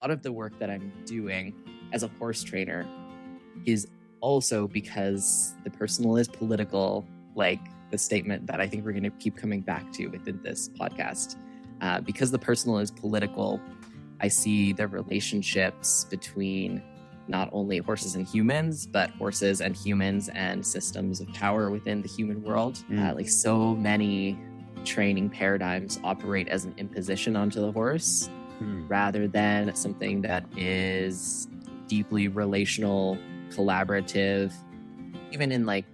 lot of the work that I'm doing as a horse trainer is also because the personal is political, like the statement that I think we're going to keep coming back to within this podcast. Because the personal is political, I see the relationships between not only horses and humans, but horses and humans and systems of power within the human world. Like so many training paradigms operate as an imposition onto the horse rather than something that is deeply relational, collaborative. Even in like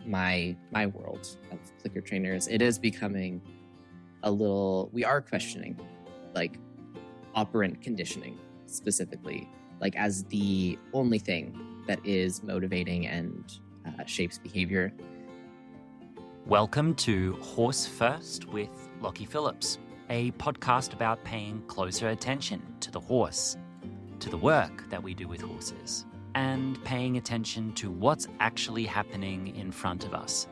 my world of clicker trainers, it is becoming a little, we are questioning like operant conditioning specifically, like as the only thing that is motivating and shapes behavior. Welcome to Horse First with Lockie Phillips, a podcast about paying closer attention to the horse, to the work that we do with horses, and paying attention to what's actually happening in front of us.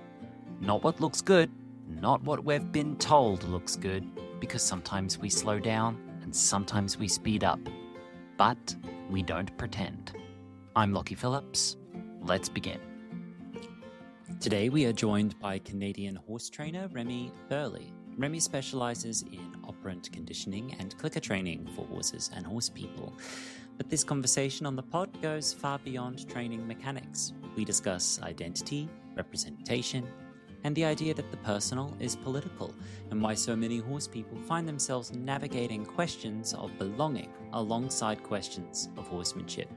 Not what looks good, not what we've been told looks good, because sometimes we slow down and sometimes we speed up, but we don't pretend. I'm Lockie Phillips. Let's begin. Today we are joined by Canadian horse trainer Remy Burley. Remy specialises in operant conditioning and clicker training for horses and horse people. But this conversation on the pod goes far beyond training mechanics. We discuss identity, representation, and the idea that the personal is political, and why so many horse people find themselves navigating questions of belonging alongside questions of horsemanship.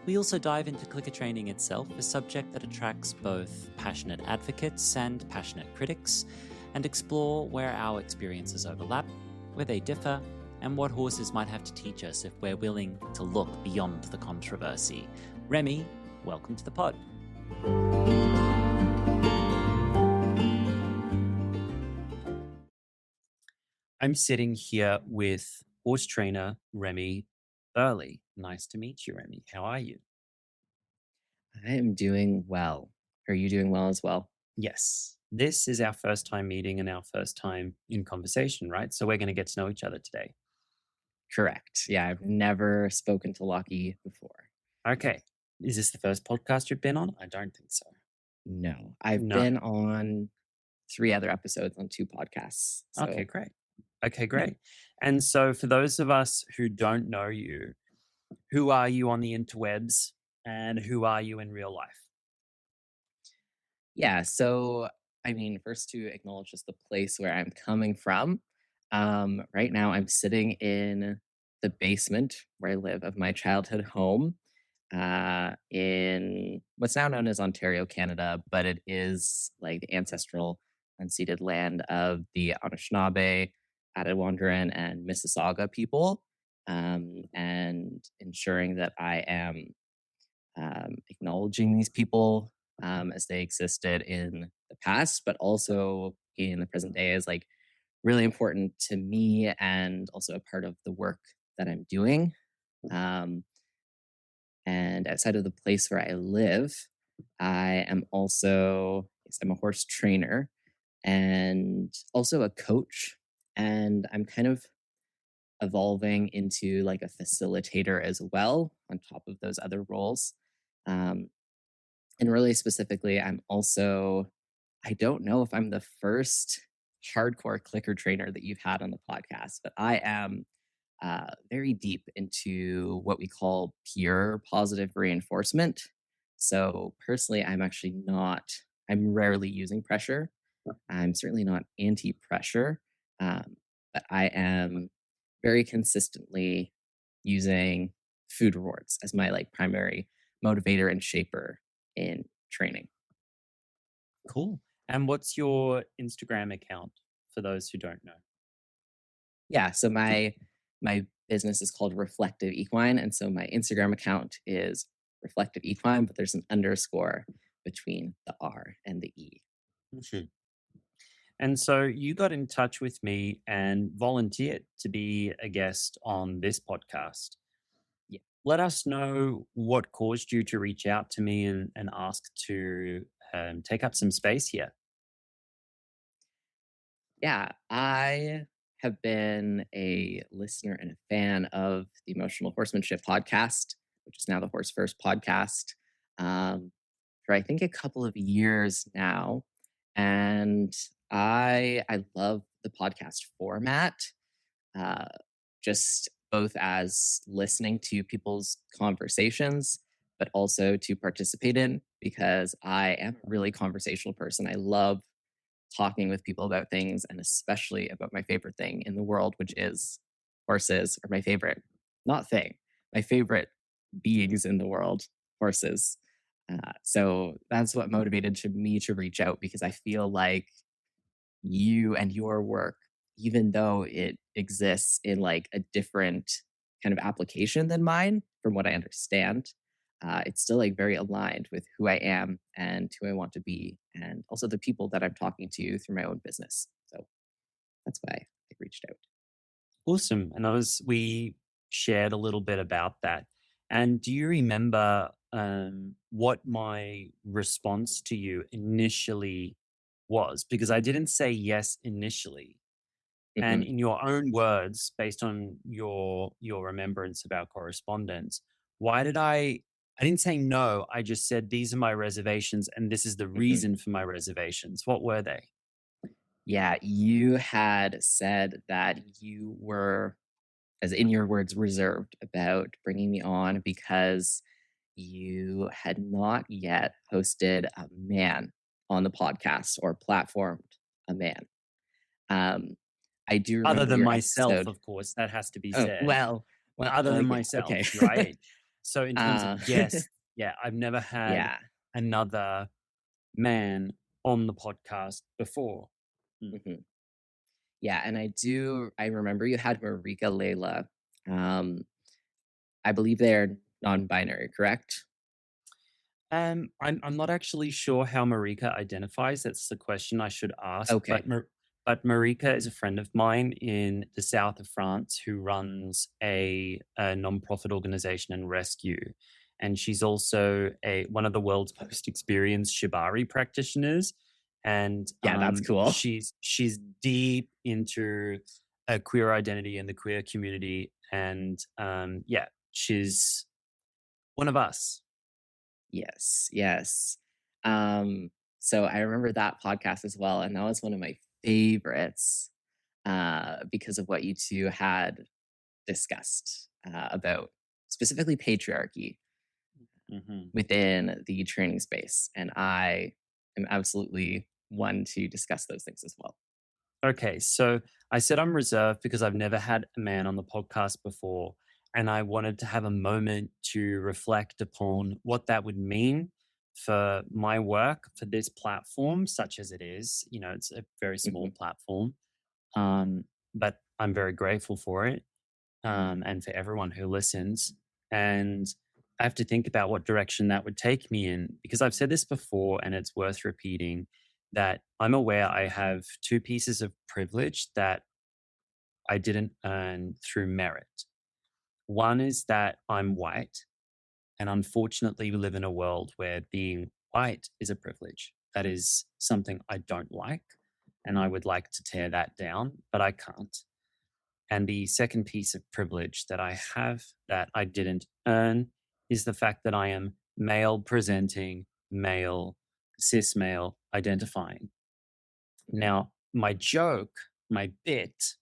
We also dive into clicker training itself, a subject that attracts both passionate advocates and passionate critics, and explore where our experiences overlap, where they differ, and what horses might have to teach us if we're willing to look beyond the controversy. Remy, welcome to the pod. I'm sitting here with horse trainer Remy Burley. Nice to meet you, Remy. How are you? I am doing well. Are you doing well as well? Yes. This is our first time meeting and our first time in conversation, right? So we're going to get to know each other today. Correct. Yeah, I've never spoken to Lockie before. Okay. Is this the first podcast you've been on? I don't think so. No, I've been on 3 other episodes on 2 podcasts. So. Okay, great. And so for those of us who don't know you, who are you on the interwebs and who are you in real life? Yeah, so I mean, first to acknowledge just the place where I'm coming from. Right now, I'm sitting in the basement where I live of my childhood home in what's now known as Ontario, Canada, but it is like the ancestral unceded land of the Anishinaabe, Attawandaron, and Mississauga people, and ensuring that I am acknowledging these people as they existed in the past, but also in the present day is like really important to me and also a part of the work that I'm doing. And outside of the place where I live, I am also, yes, I'm a horse trainer and also a coach. And I'm kind of evolving into like a facilitator as well, on top of those other roles. Um, and really specifically, I don't know if I'm the first hardcore clicker trainer that you've had on the podcast, but I am very deep into what we call pure positive reinforcement. So personally, I'm rarely using pressure. I'm certainly not anti pressure, but I am very consistently using food rewards as my like primary motivator and shaper in training. Cool. And what's your Instagram account for those who don't know? Yeah, so my business is called Reflective Equine, and so my Instagram account is Reflective Equine, but there's an underscore between the R and the E. Mm-hmm. And so you got in touch with me and volunteered to be a guest on this podcast. Yeah. Let us know what caused you to reach out to me and ask to take up some space here. Yeah, I have been a listener and a fan of the Emotional Horsemanship podcast, which is now the Horse First podcast, um, for I think a couple of years now, and I love the podcast format, uh, just both as listening to people's conversations, but also to participate in because I am a really conversational person. I love talking with people about things and especially about my favorite thing in the world, which is horses, or my favorite, not thing, my favorite beings in the world, horses. So that's what motivated me to reach out because I feel like you and your work, even though it exists in like a different kind of application than mine, from what I understand, it's still like very aligned with who I am and who I want to be, and also the people that I'm talking to through my own business. So that's why I reached out. Awesome. And we shared a little bit about that. And do you remember what my response to you initially was? Because I didn't say yes initially. And Hmm. in your own words, based on your remembrance of our correspondence, why did I didn't say no, I just said these are my reservations and this is the Hmm. reason for my reservations. What were they? Yeah, you had said that you were, as in your words, reserved about bringing me on because you had not yet hosted a man on the podcast or platformed a man. Um, I do Other remember than your myself, episode. of course, that has to be Oh, said. well, Other than yeah, okay. myself, right? So in terms uh, of guests, yeah, I've never had yeah. another man on the podcast before. Mm. Mhm. Yeah, and I remember you had Marika Layla. Um, I believe they're non-binary, correct? I'm not actually sure how Marika identifies. That's the question I should ask. Okay. But Marika is a friend of mine in the south of France who runs a non-profit organization and rescue, and she's also a one of the world's most experienced shibari practitioners, and Yeah, that's cool. she's deep into a queer identity and the queer community, and yeah, she's one of us. Yes, yes. Um, so I remember that podcast as well, and that was one of my favorites, because of what you two had discussed, about specifically patriarchy Mhm. within the training space, and I am absolutely one to discuss those things as well. Okay, so I said I'm reserved because I've never had a man on the podcast before, and I wanted to have a moment to reflect upon what that would mean for my work, for this platform, such as it is. You know, it's a very small Mhm, platform, but I'm very grateful for it, and for everyone who listens. And I have to think about what direction that would take me in because I've said this before and it's worth repeating that I'm aware I have two pieces of privilege that I didn't earn through merit. One is that I'm white, and unfortunately, we live in a world where being white is a privilege. That is something I don't like, and I would like to tear that down, but I can't. And the second piece of privilege that I have that I didn't earn is the fact that I am male presenting, male, cis male identifying. mhm, Now, my joke, my bit,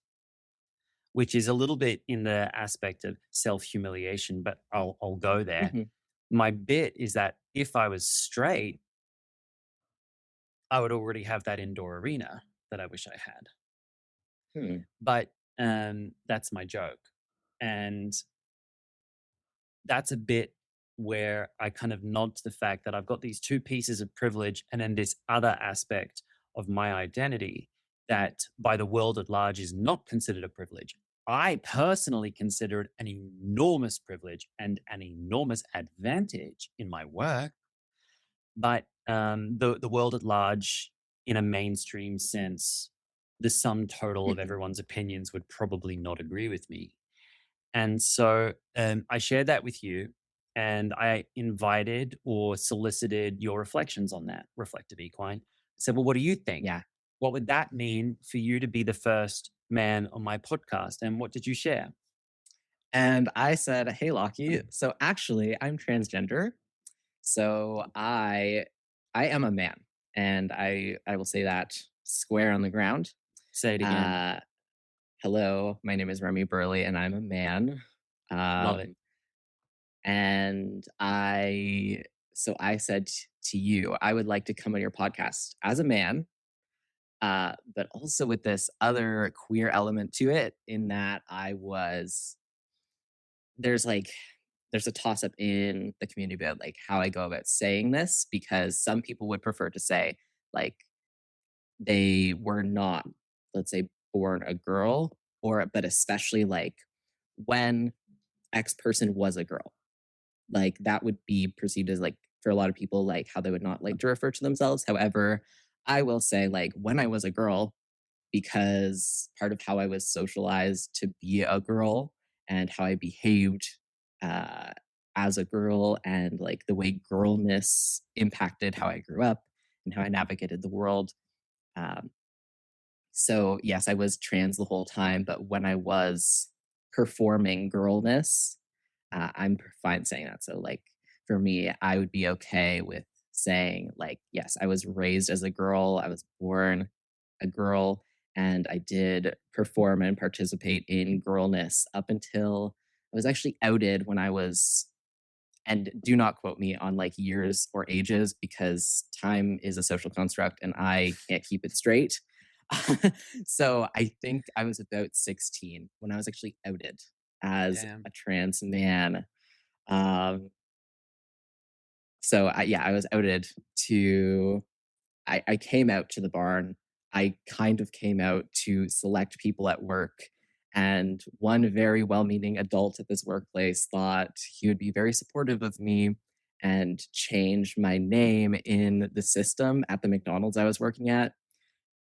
which is a little bit in the aspect of self humiliation, but I'll go there. mhm, My bit is that if I was straight, I would already have that indoor arena that I wish I had. hmm, But that's my joke. And that's a bit where I kind of nod to the fact that I've got these two pieces of privilege and then this other aspect of my identity that by the world at large is not considered a privilege. I personally consider it an enormous privilege and an enormous advantage in my work. But the world at large, in a mainstream sense, the sum total of mhm. everyone's opinions would probably not agree with me. And so I shared that with you and I invited or solicited your reflections on that, reflective equine. I said, well, what do you think? Yeah. what would that mean for you to be the first man on my podcast? And what did you share? And I said, "Hey, Lockie. So actually, I'm transgender. So I am a man, and I will say that square on the ground. Say it again. Uh, Hello, my name is Remy Burley, and I'm a man. Love it. Um, and I said to you, I would like to come on your podcast as a man, but also with this other queer element to it, in that there's like there's a toss up in the community about like how I go about saying this, because some people would prefer to say like they were not, let's say, born a girl, or but especially like when X person was a girl. Like that would be perceived as like, for a lot of people, like how they would not like to refer to themselves. However, I will say like when I was a girl, because part of how I was socialized to be a girl and how I behaved uh, as a girl, and like the way girlness impacted how I grew up and how I navigated the world. Um, so, yes, I was trans the whole time, but when I was performing girlness, I'm fine saying that. So, like, for me, I would be okay with saying, like, yes, I was raised as a girl, I was born a girl, and I did perform and participate in girlness up until I was actually outed when I was, and do not quote me on like years or ages, because time is a social construct and I can't keep it straight. So I think I was about 16 when I was actually outed as Damn. a trans man. Um, yeah, I was outed to, I came out to the barn. I kind of came out to select people at work. And one very well meaning adult at this workplace thought he would be very supportive of me and change my name in the system at the McDonald's I was working at,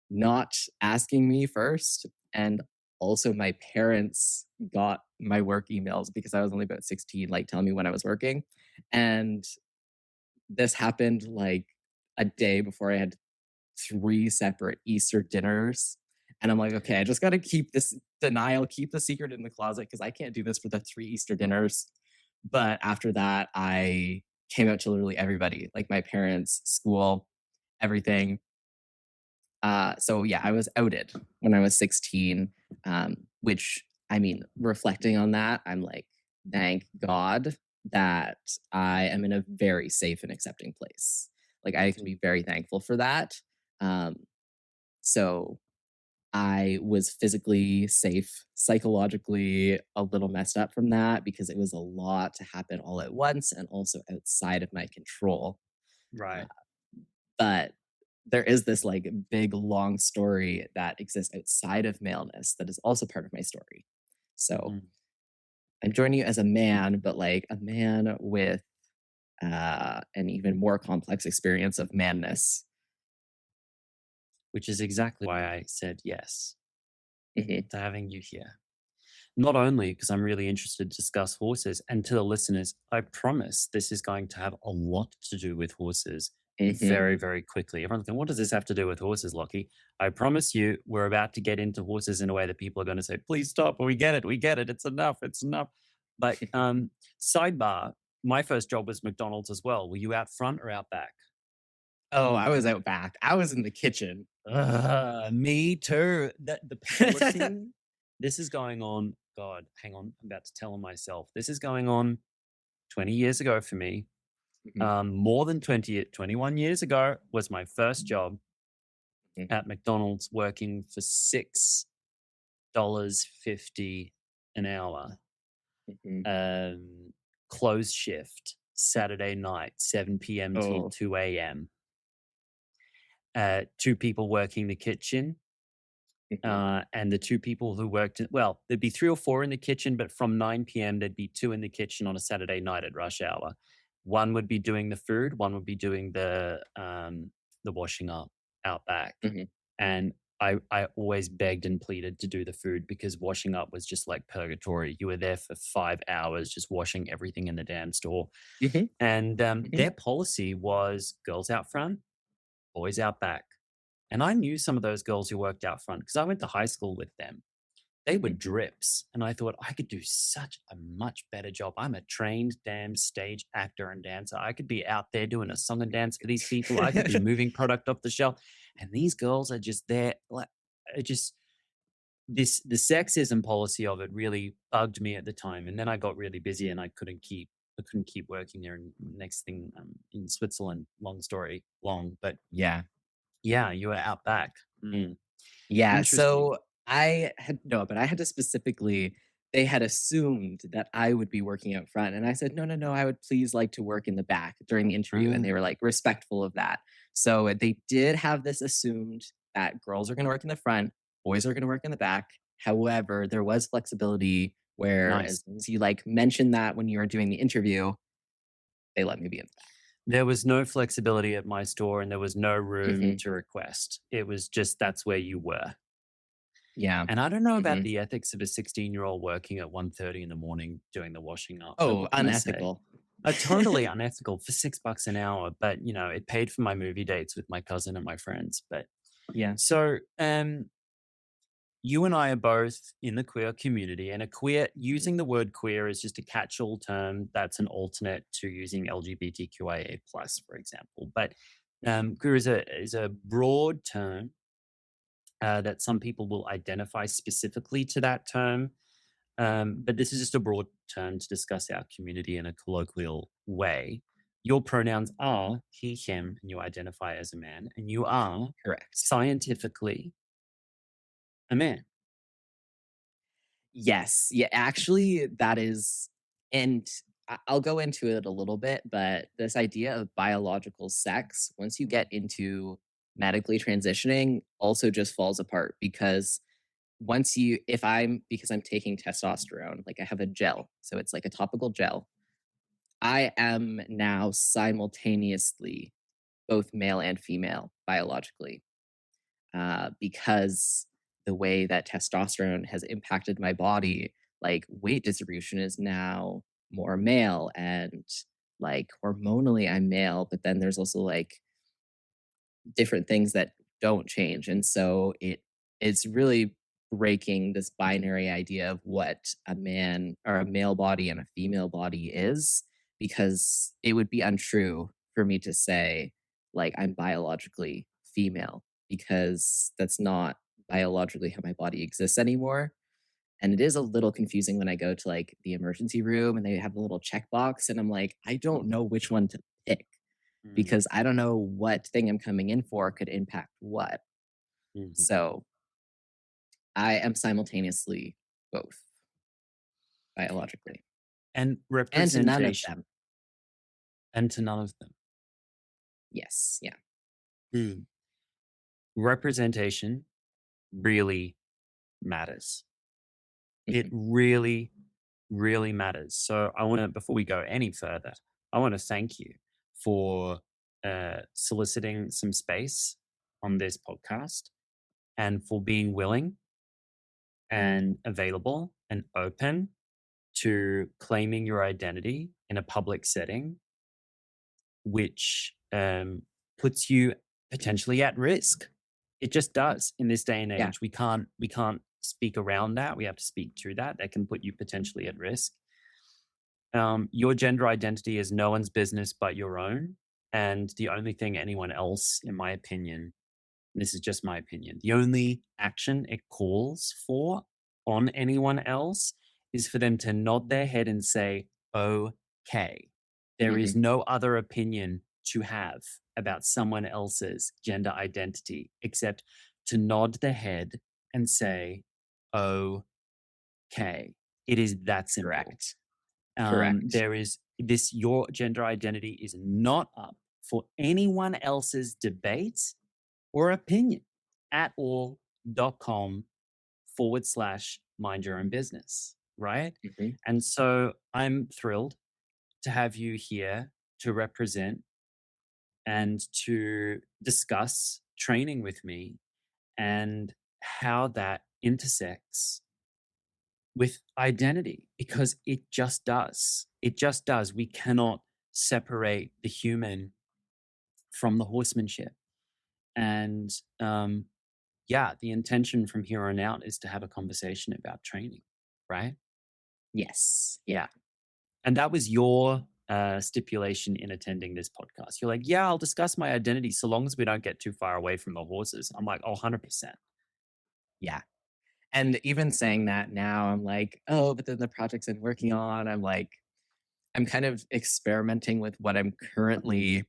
not asking me first. And also, my parents got my work emails because I was only about 16, like telling me when I was working. And this happened like a day before I had three separate Easter dinners. And I'm like, okay, I just got to keep this denial, keep the secret in the closet, because I can't do this for the three Easter dinners. But after that, I came out to literally everybody, like my parents, school, everything. So yeah, I was outed when I was 16, which, I mean, reflecting on that, I'm like, thank God that I am in a very safe and accepting place. Like I can be very thankful for that. Um, so I was physically safe, psychologically a little messed up from that, because it was a lot to happen all at once and also outside of my control. Uh, Right. but there is this like big long story that exists outside of maleness that is also part of my story. So Mm. I'm joining you as a man, but like a man with an even more complex experience of manness. Which is exactly why I said yes Mhm, to having you here. Not only because I'm really interested to discuss horses, and to the listeners, I promise this is going to have a lot to do with horses mhm. very, very quickly. Everyone's going, what does this have to do with horses, Lockie? I promise you, we're about to get into horses in a way that people are going to say, please stop. We get it. We get it. It's enough. It's enough. But sidebar, my first job was McDonald's as well. Were you out front or out back? Oh, I was out back. I was in the kitchen. Me too. The polishing. This is going on. God, hang on. I'm about to tell on myself. This is going on 20 years ago for me. Mhm, More than 21 years ago was my first job mhm, at McDonald's, working for $6.50 an hour. mhm. Um, Close shift, Saturday night, 7 p.m. till Oh. 2 a.m. Two people working the kitchen. Mhm, And the two people who worked well, there'd be three or four in the kitchen, but from 9 p.m., there'd be two in the kitchen on a Saturday night at rush hour. One would be doing the food, one would be doing the washing up out back. mhm, And I always begged and pleaded to do the food, because washing up was just like purgatory. You were there for 5 hours just washing everything in the damn store. mhm, And mhm, their policy was girls out front, boys out back. And I knew some of those girls who worked out front because I went to high school with them. They were Mhm. drips. And I thought I could do such a much better job. I'm a trained damn stage actor and dancer. I could be out there doing a song and dance for these people. I could be moving product off the shelf. And these girls are just there. Like, it just, the sexism policy of it really bugged me at the time. And then I got really busy and I couldn't keep working there. And next thing, in Switzerland, long story long, but Yeah. yeah, you were out back. Yeah, Interesting. so I had no, but I had to specifically they had assumed that I would be working out front, and I said, "No, no, no, I would please like to work in the back during the interview," and they were, Mm, like, respectful of that. So, they did have this assumed that girls are gonna work in the front, boys are gonna work in the back. However, there was flexibility where nice. as long as you, like, mentioned that when you were doing the interview, they let me be in the back. There was no flexibility at my store and there was no room Mhm. to request. It was just that's where you were. Yeah. And I don't know about Mhm. the ethics of a 16-year-old working at 1:30 in the morning doing the washing up. But Oh, what can I say? unethical. Totally unethical for $6 an hour, but it paid for my movie dates with my cousin and my friends. But Yeah. so you and I are both in the queer community, and using the word queer is just a catch-all term that's an alternate to using LGBTQIA plus, for example. But queer is a broad term that some people will identify specifically to that term. But this is just a broad term to discuss our community in a colloquial way. Your pronouns are he, him, and you identify as a man, and you are Correct. scientifically a man. Yes. Yeah, actually, that is and I'll go into it a little bit, but this idea of biological sex, once you get into medically transitioning, also just falls apart because once you if I'm because I'm taking testosterone, like I have a gel, so it's like a topical gel. I am now simultaneously both male and female biologically because the way that testosterone has impacted my body, like weight distribution is now more male and like hormonally I'm male, but then there's also like different things that don't change. And so it's really breaking this binary idea of what a man or a male body and a female body is, because it would be untrue for me to say like I'm biologically female because that's not biologically how my body exists anymore. And it is a little confusing when I go to like the emergency room and they have a little checkbox and I'm like, I don't know which one to pick Mm, because I don't know what thing I'm coming in for could impact what. mhm. So I am simultaneously both biologically And and to none of representation, them. and to none of them. Yes. Yeah. Mm. Representation really matters. It Mhm. really, really matters. So I want to, before we go any further, I want to thank you for soliciting some space on this podcast and for being willing and available and open to claiming your identity in a public setting, which puts you potentially at risk. It just does in this day and Yeah. age. We can't speak around that. We have to speak to that. That can put you potentially at risk. Your gender identity is no one's business but your own. And the only thing anyone else, in my opinion, and this is just my opinion, the only action it calls for on anyone else is for them to nod their head and say, okay. There is Mhm. no other opinion to have about someone else's gender identity except to nod the head and say, okay. It is that simple. Correct. Correct. There is this, your gender identity is not up for anyone else's debate or opinion at all.com/, mind your own business. Right. Mhm. And so I'm thrilled to have you here to represent and to discuss training with me and how that intersects with identity because it just does. It just does. We cannot separate the human from the horsemanship. And the intention from here on out is to have a conversation about training, right? Yes. Yeah. And that was your stipulation in attending this podcast. You're like, yeah, I'll discuss my identity so long as we don't get too far away from the horses. I'm like, 100%. Yeah. And even saying that now, I'm like, oh, but then the projects I'm working on, I'm kind of experimenting with what I'm currently,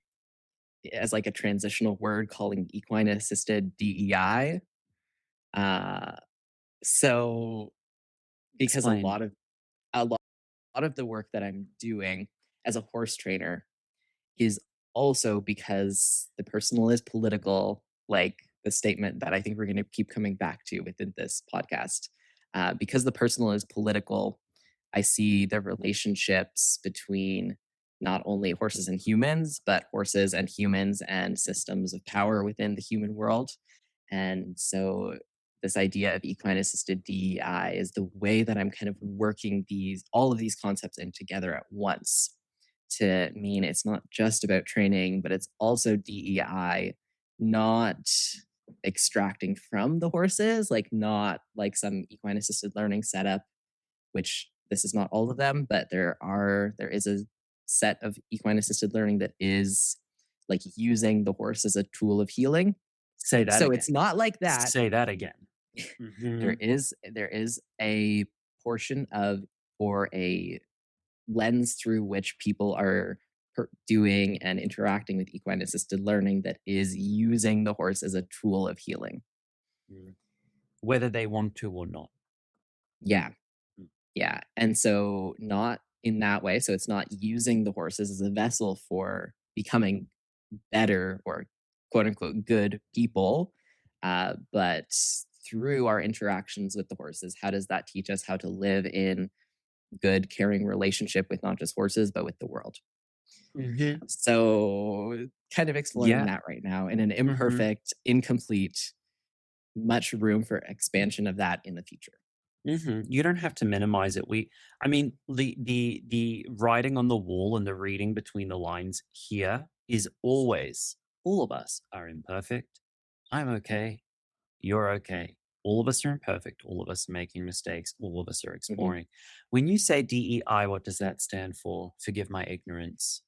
as like a transitional word, calling equine assisted DEI. Uh, so because Explain. a lot of the work that I'm doing as a horse trainer is also because the personal is political, like the statement that I think we're going to keep coming back to within this podcast. Because the personal is political, I see the relationships between not only horses and humans, but horses and humans and systems of power within the human world. And so this idea of equine assisted DEI is the way that I'm kind of working all of these concepts in together at once to mean it's not just about training, but it's also DEI, not extracting from the horses, like not like some equine assisted learning setup, which this is not all of them, but there is a set of equine assisted learning that is like using the horse as a tool of healing. Say that So again. it's not like that. Say that again. There is a portion of, or a lens through which people are doing and interacting with equine assisted learning that is using the horse as a tool of healing. Whether they want to or not. Yeah. Yeah. And so not in that way. So it's not using the horses as a vessel for becoming better or quote unquote good people. But through our interactions with the horses, how does that teach us how to live in good, caring relationship with not just horses, but with the world? So kind of exploring that right now in an imperfect, incomplete, much room for expansion of that in the future. You don't have to minimize it. The writing on the wall and the reading between the lines here is always, all of us are imperfect. I'm okay. You're okay. All of us are imperfect. All of us are making mistakes. All of us are exploring. When you say DEI, what does that stand for? Forgive my ignorance.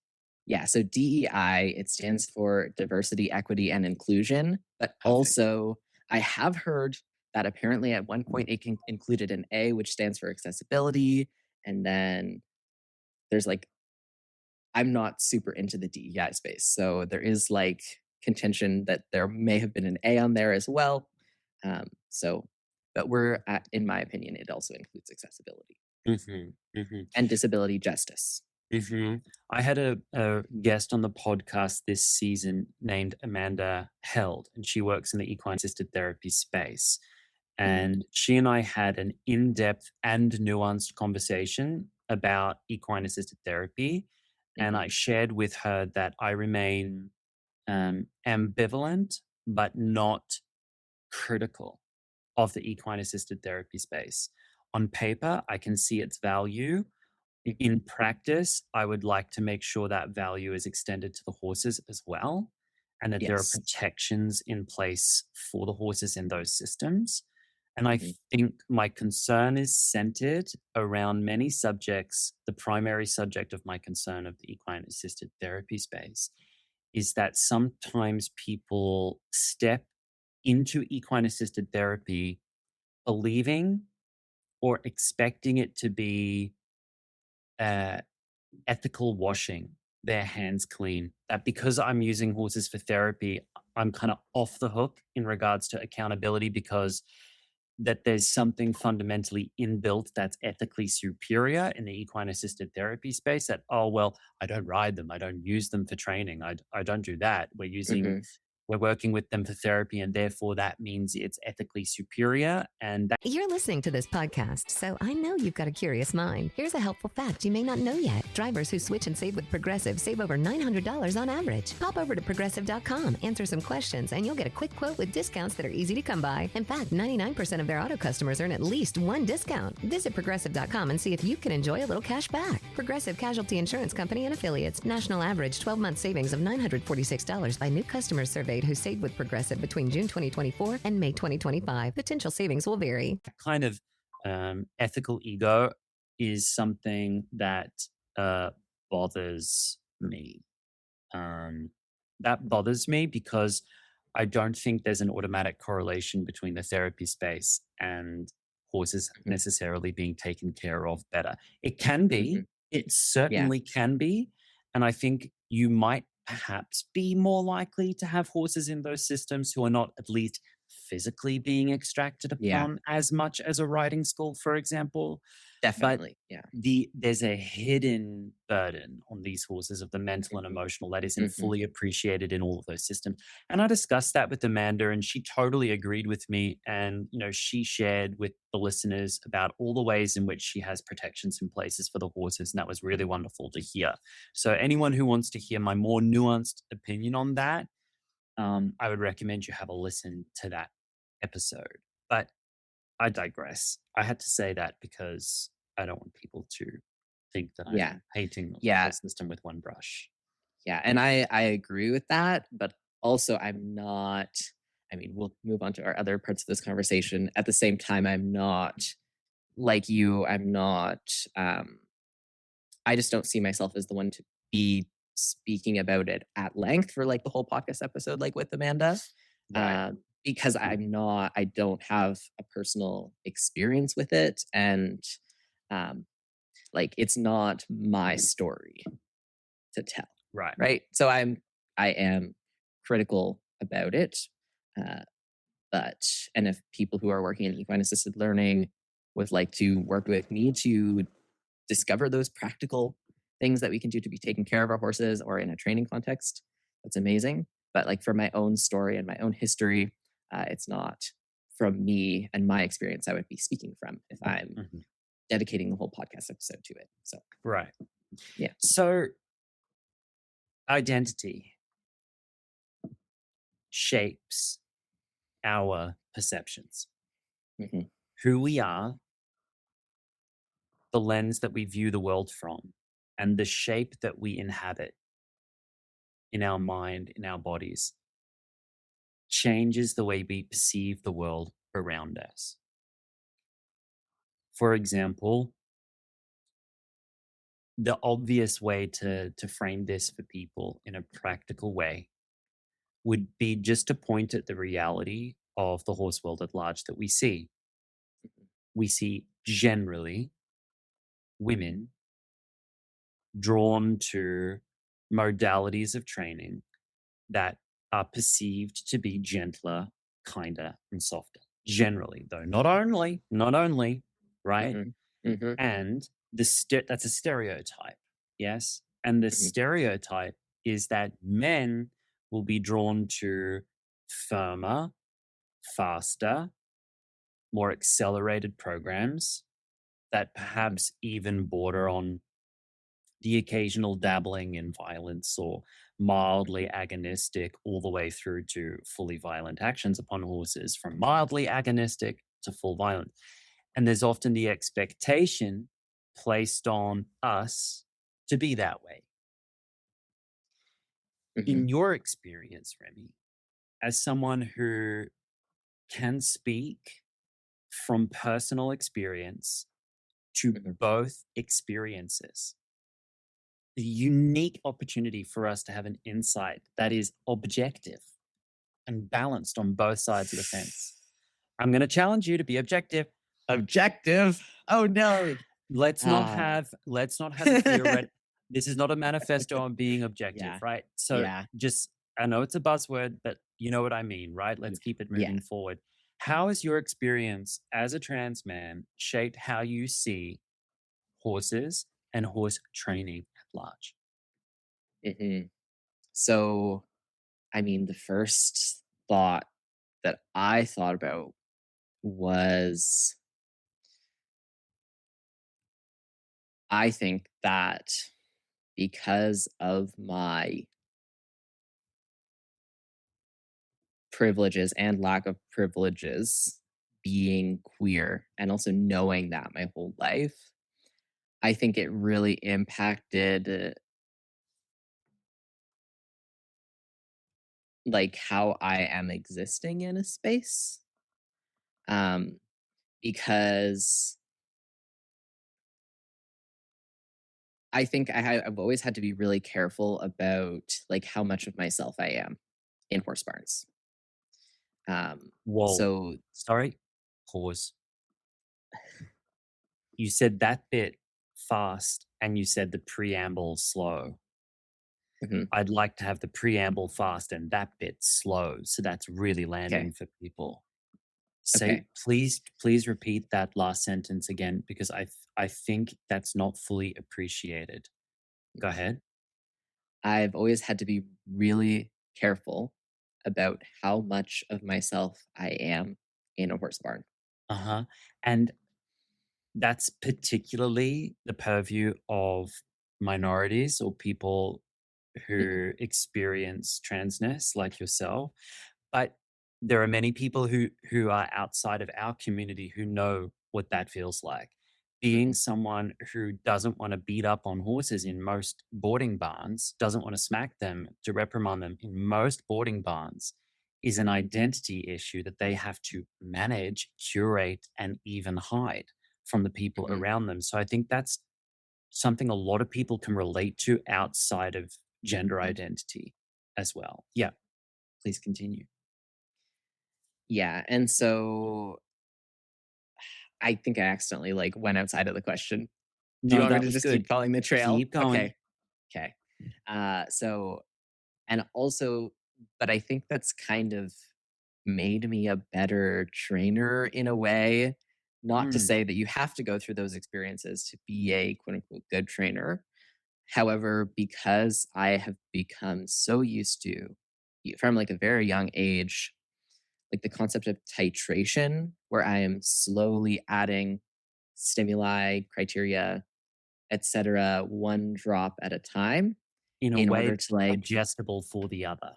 Yeah, so DEI, it stands for diversity, equity, and inclusion. But also, I have heard that apparently at one point it included an A, which stands for accessibility. And then there's like, I'm not super into the DEI space. So there is like contention that there may have been an A on there as well. But in my opinion, it also includes accessibility and disability justice. I had a guest on the podcast this season named Amanda Held, and she works in the equine assisted therapy space. And she and I had an in-depth and nuanced conversation about equine assisted therapy. And I shared with her that I remain ambivalent, but not critical of the equine assisted therapy space. On paper, I can see its value. In practice, I would like to make sure that value is extended to the horses as well, and that there are protections in place for the horses in those systems. And I think my concern is centered around many subjects. The primary subject of my concern of the equine assisted therapy space is that sometimes people step into equine assisted therapy believing or expecting it to be ethical washing their hands clean, that because I'm using horses for therapy, I'm kind of off the hook in regards to accountability, because that there's something fundamentally inbuilt that's ethically superior in the equine assisted therapy space, that, oh, well, I don't ride them, I don't use them for training, I don't do that. We're working with them for therapy, and therefore that means it's ethically superior. And You're listening to this podcast, so I know you've got a curious mind. Here's a helpful fact you may not know yet. Drivers who switch and save with Progressive save over $900 on average. Pop over to Progressive.com, answer some questions, and you'll get a quick quote with discounts that are easy to come by. In fact, 99% of their auto customers earn at least one discount. Visit Progressive.com and see if you can enjoy a little cash back. Progressive Casualty Insurance Company and Affiliates. National average 12-month savings of $946 by new customers surveyed estate who saved with Progressive between June 2024 and May 2025. Potential savings will vary. Kind of ethical ego is something that bothers me. That bothers me because I don't think there's an automatic correlation between the therapy space and horses Mhm. necessarily being taken care of better. It can be, Mhm. it Yeah. certainly can be. And I think you might perhaps be more likely to have horses in those systems who are not at least physically being extracted Yeah. upon as much as a riding school, for example. But Definitely. Yeah. there's a hidden burden on these horses of the mental and Mhm. emotional that isn't Mhm. fully appreciated in all of those systems. And I discussed that with Amanda, and she totally agreed with me. And she shared with the listeners about all the ways in which she has protections in places for the horses, and that was really wonderful to hear. So anyone who wants to hear my more nuanced opinion on that, I would recommend you have a listen to that episode. But I digress. I had to say that because I don't want people to think that Yeah. I'm painting the Yeah. whole system with one brush. Yeah. And I agree with that, but also I'm not. I mean, we'll move on to our other parts of this conversation. At the same time, I'm not like you. I'm not. Um, I just don't see myself as the one to be speaking about it at length for like the whole podcast episode, like with Amanda. Right. Because I don't have a personal experience with it. And um, like, it's not my story to tell. Right. Right. So I am critical about it. Uh, and if people who are working in equine assisted learning would like to work with me to discover those practical things that we can do to be taking care of our horses or in a training context, that's amazing. But like for my own story and my own history, it's not from me and my experience I would be speaking from if I'm Mhm. dedicating the whole podcast episode to it. So Right. yeah. So identity shapes our perceptions. Mhm. Who we are, the lens that we view the world from, and the shape that we inhabit in our mind, in our bodies, changes the way we perceive the world around us. For example, the obvious way to frame this for people in a practical way would be just to point at the reality of the horse world at large that we see. We see generally women drawn to modalities of training that are perceived to be gentler, kinder, and softer. Generally, though, not only, right? Mhm. Mhm. And that's a stereotype, yes? And the Mhm. stereotype is that men will be drawn to firmer, faster, more accelerated programs that Mhm. perhaps even border on the occasional dabbling in violence or mildly agonistic all the way through to fully violent actions upon horses, from mildly agonistic to full violent. And there's often the expectation placed on us to be that way. Mhm. In your experience, Remy, as someone who can speak from personal experience to Mhm. both experiences, the unique opportunity for us to have an insight that is objective and balanced on both sides of the fence. I'm going to challenge you to be objective. Objective. Oh no. Let's not Ah. have a theoretic. This is not a manifesto on being objective, Yeah. right? So Yeah. just, I know it's a buzzword, but you know what I mean, right? Let's keep it Yeah. moving forward. How has your experience as a trans man shaped how you see horses and horse training at large? Mhm. So, I mean, the first thought that I thought about was I think that because of my privileges and lack of privileges being queer and also knowing that my whole life, I think it really impacted like how I am existing in a space. Um, because I think I've always had to be really careful about like how much of myself I am in horse barns. Um, Whoa. so Sorry. Pause. You said that bit fast and you said the preamble slow. mhm, I'd like to have the preamble fast and that bit slow. So that's really okay, landing for people. Say, okay. please repeat that last sentence again because I think that's not fully appreciated. Go ahead. I've always had to be really careful about how much of myself I am in a horse barn. Uh-huh. And that's particularly the purview of minorities or people Mhm, who experience transness like yourself. But there are many people who are outside of our community who know what that feels like. Being mhm, someone who doesn't want to beat up on horses in most boarding barns, doesn't want to smack them, to reprimand them in most boarding barns, is an identity issue that they have to manage, curate, and even hide from the people mhm. around them. So I think that's something a lot of people can relate to outside of gender identity as well. Yeah, please continue. Yeah, and so I think I accidentally like went outside of the question. Do you No, want me that to was just keep good. following the trail? Keep going. Okay, okay. So and also, but I think that's kind of made me a better trainer in a way. Not to Mm, say that you have to go through those experiences to be a quote unquote good trainer. However, because I have become so used to, from like a very young age, like the concept of titration, where I am slowly adding stimuli, criteria, etc., one drop at a time in a in way order that's to like, digestible for the other.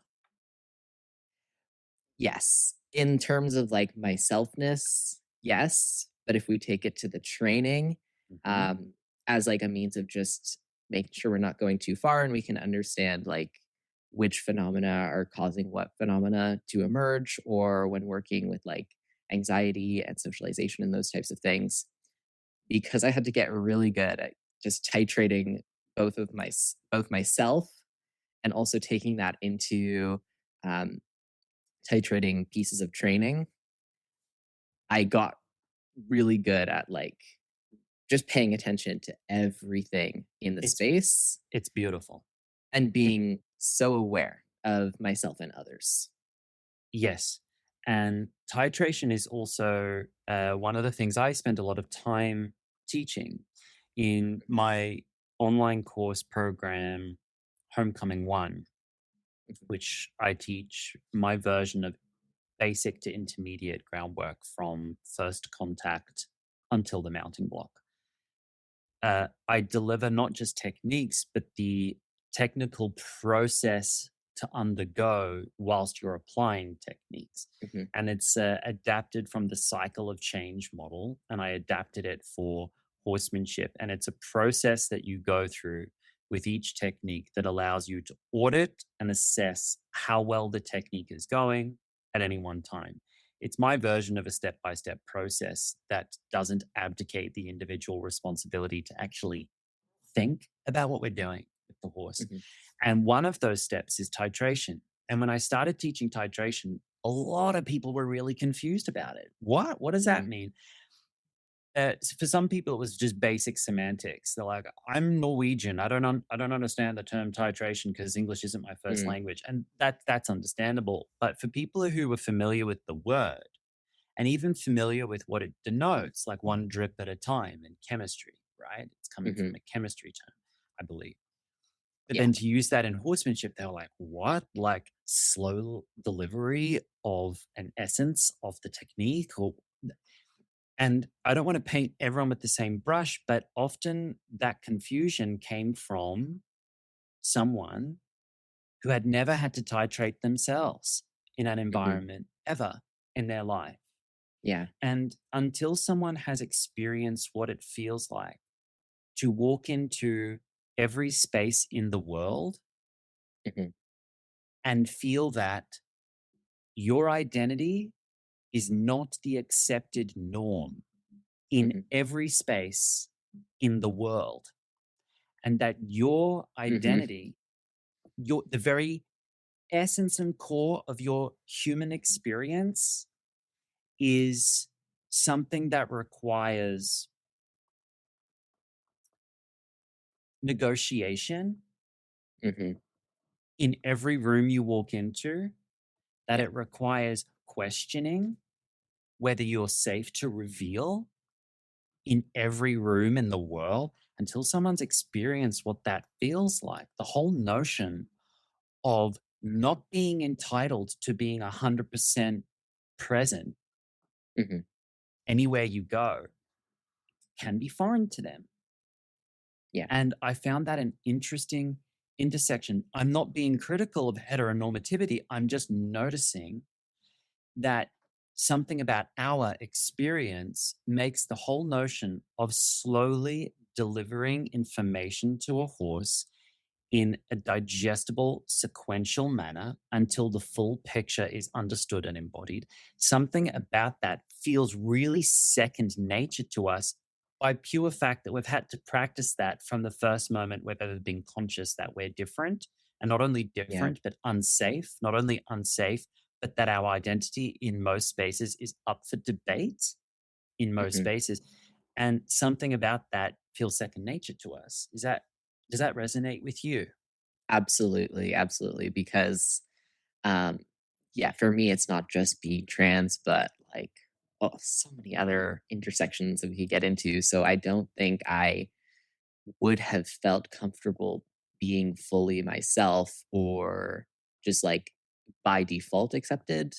yes, in terms of like my selfness, yes. But if we take it to the training, Mhm. um, as like a means of just making sure we're not going too far and we can understand like which phenomena are causing what phenomena to emerge, or when working with like anxiety and socialization and those types of things, because I had to get really good at just titrating both myself and also taking that into um, titrating pieces of training. I got really good at like just paying attention to everything in the It's space it's beautiful. and It being so aware of myself and others. Yes, and titration is also, one of the things I spend a lot of time teaching in my online course program, Homecoming One, which I teach my version of basic to intermediate groundwork from first contact until the mounting block. I deliver not just techniques, but the technical process to undergo whilst you're applying techniques. Mhm, And it's adapted from the cycle of change model, and I adapted it for horsemanship. And it's a process that you go through with each technique that allows you to audit and assess how well the technique is going at any one time. It's my version of a step by step process that doesn't abdicate the individual responsibility to actually think about what we're doing with the horse. mhm, And one of those steps is titration. And when I started teaching titration, a lot of people were really confused about it. What? What does that mhm, mean? For some people, it was just basic semantics. They're like, "I'm Norwegian. I don't understand the term titration because English isn't my first mhm, language," and that's understandable. But for people who were familiar with the word, and even familiar with what it denotes, like one drip at a time in chemistry, right? It's coming mhm. from a chemistry term, I believe. But Yeah. then to use that in horsemanship, they were like, what? Like slow delivery of an essence of the technique? And I don't want to paint everyone with the same brush, but often that confusion came from someone who had never had to titrate themselves in an Mhm. environment ever in their life. Yeah. And until someone has experienced what it feels like to walk into every space in the world Mhm. and feel that your identity is not the accepted norm in Mhm. every space in the world, and that your Mhm. identity, the very essence and core of your human experience is something that requires negotiation Mhm. in every room you walk into, that Yeah. it requires questioning whether you're safe to reveal in every room in the world until someone's experienced what that feels like. The whole notion of not being entitled to being 100% present Mhm. anywhere you go can be foreign to them. Yeah. And I found that an interesting intersection. I'm not being critical of heteronormativity. I'm just noticing that something about our experience makes the whole notion of slowly delivering information to a horse in a digestible, sequential manner until the full picture is understood and embodied. Something about that feels really second nature to us by pure fact that we've had to practice that from the first moment we've ever been conscious that we're different. And not only Yeah. different, but unsafe. Not only unsafe, but that our identity in most spaces is up for debate in most Mhm. spaces. And something about that feels second nature to us. Does that resonate with you? Absolutely, absolutely, because, um, yeah, for me, it's not just being trans, but, like, oh, so many other intersections that we could get into, so I don't think I would have felt comfortable being fully myself or just, like, by default accepted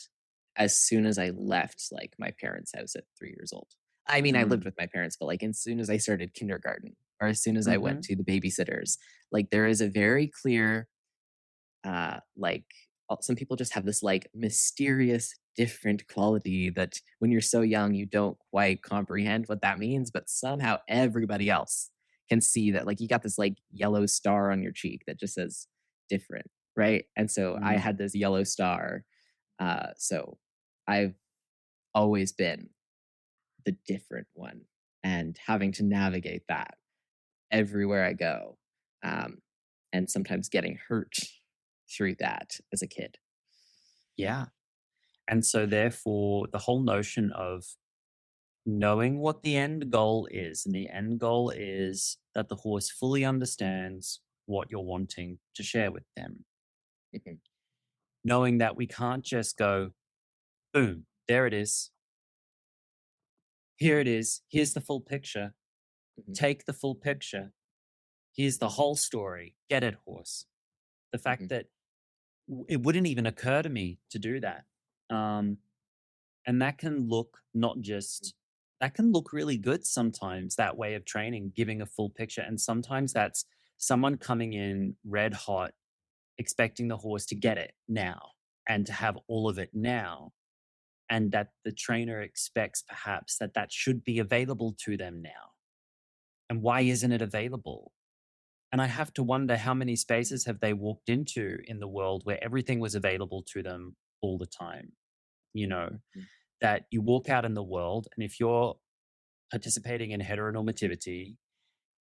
as soon as I left, like, my parents' house at 3 years old. I mean, I lived Mm. with my parents, but, like, as soon as I started kindergarten or as soon as I went Mhm. to the babysitters, like, there is a very clear, like, some people just have this, like, mysterious different quality that when you're so young, you don't quite comprehend what that means, but somehow everybody else can see that, like, you got this, like, yellow star on your cheek that just says different, right? And so I Mm. had this yellow star, so I've always been the different one and having to navigate that everywhere I go, um, and sometimes getting hurt through that as a kid. Yeah. And so therefore the whole notion of knowing what the end goal is, and the end goal is that the horse fully understands what you're wanting to share with them. Mhm. Knowing that we can't just go, boom, there it is. Here it is. Here's the full picture. Mhm. Take the full picture. Here's the whole story. Get it, horse. The fact Mhm. that it wouldn't even occur to me to do that. Um, and that can look not Mhm. just that can look really good sometimes, that way of training, giving a full picture. And sometimes that's someone coming in red hot, expecting the horse to get it now and to have all of it now. And that the trainer expects perhaps that that should be available to them now. And why isn't it available? And I have to wonder how many spaces have they walked into in the world where everything was available to them all the time? You know, Mhm. that you walk out in the world, and if you're participating in heteronormativity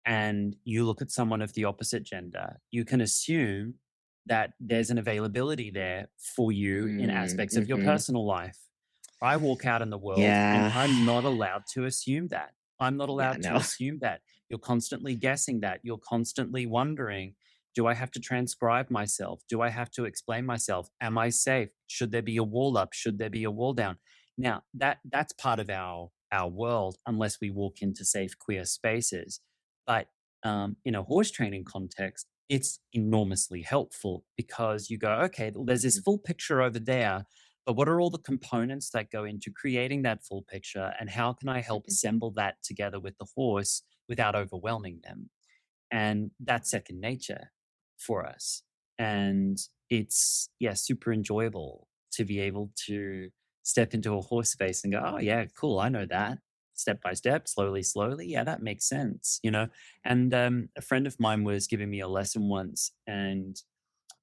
and you look at someone of the opposite gender, you can assume that there's an availability there for you in Mm, aspects of your mhm. personal life. I walk out in the world and Yeah. I'm not allowed to assume that. I'm not Yeah, allowed to no. assume that. You're constantly guessing that. You're constantly wondering, do I have to transcribe myself? Do I have to explain myself? Am I safe? Should there be a wall up? Should there be a wall down? Now, that's part of our world unless we walk into safe queer spaces. But in a horse training context, it's enormously helpful because you go, okay, well, there's this Mhm. full picture over there, but what are all the components that go into creating that full picture? And how can I help Mhm. assemble that together with the horse without overwhelming them? And that's second nature for us. And it's, yeah, super enjoyable to be able to step into a horse space and go, oh, yeah, cool. I know that step by step, slowly, slowly. Yeah, that makes sense, you know? And a friend of mine was giving me a lesson once, and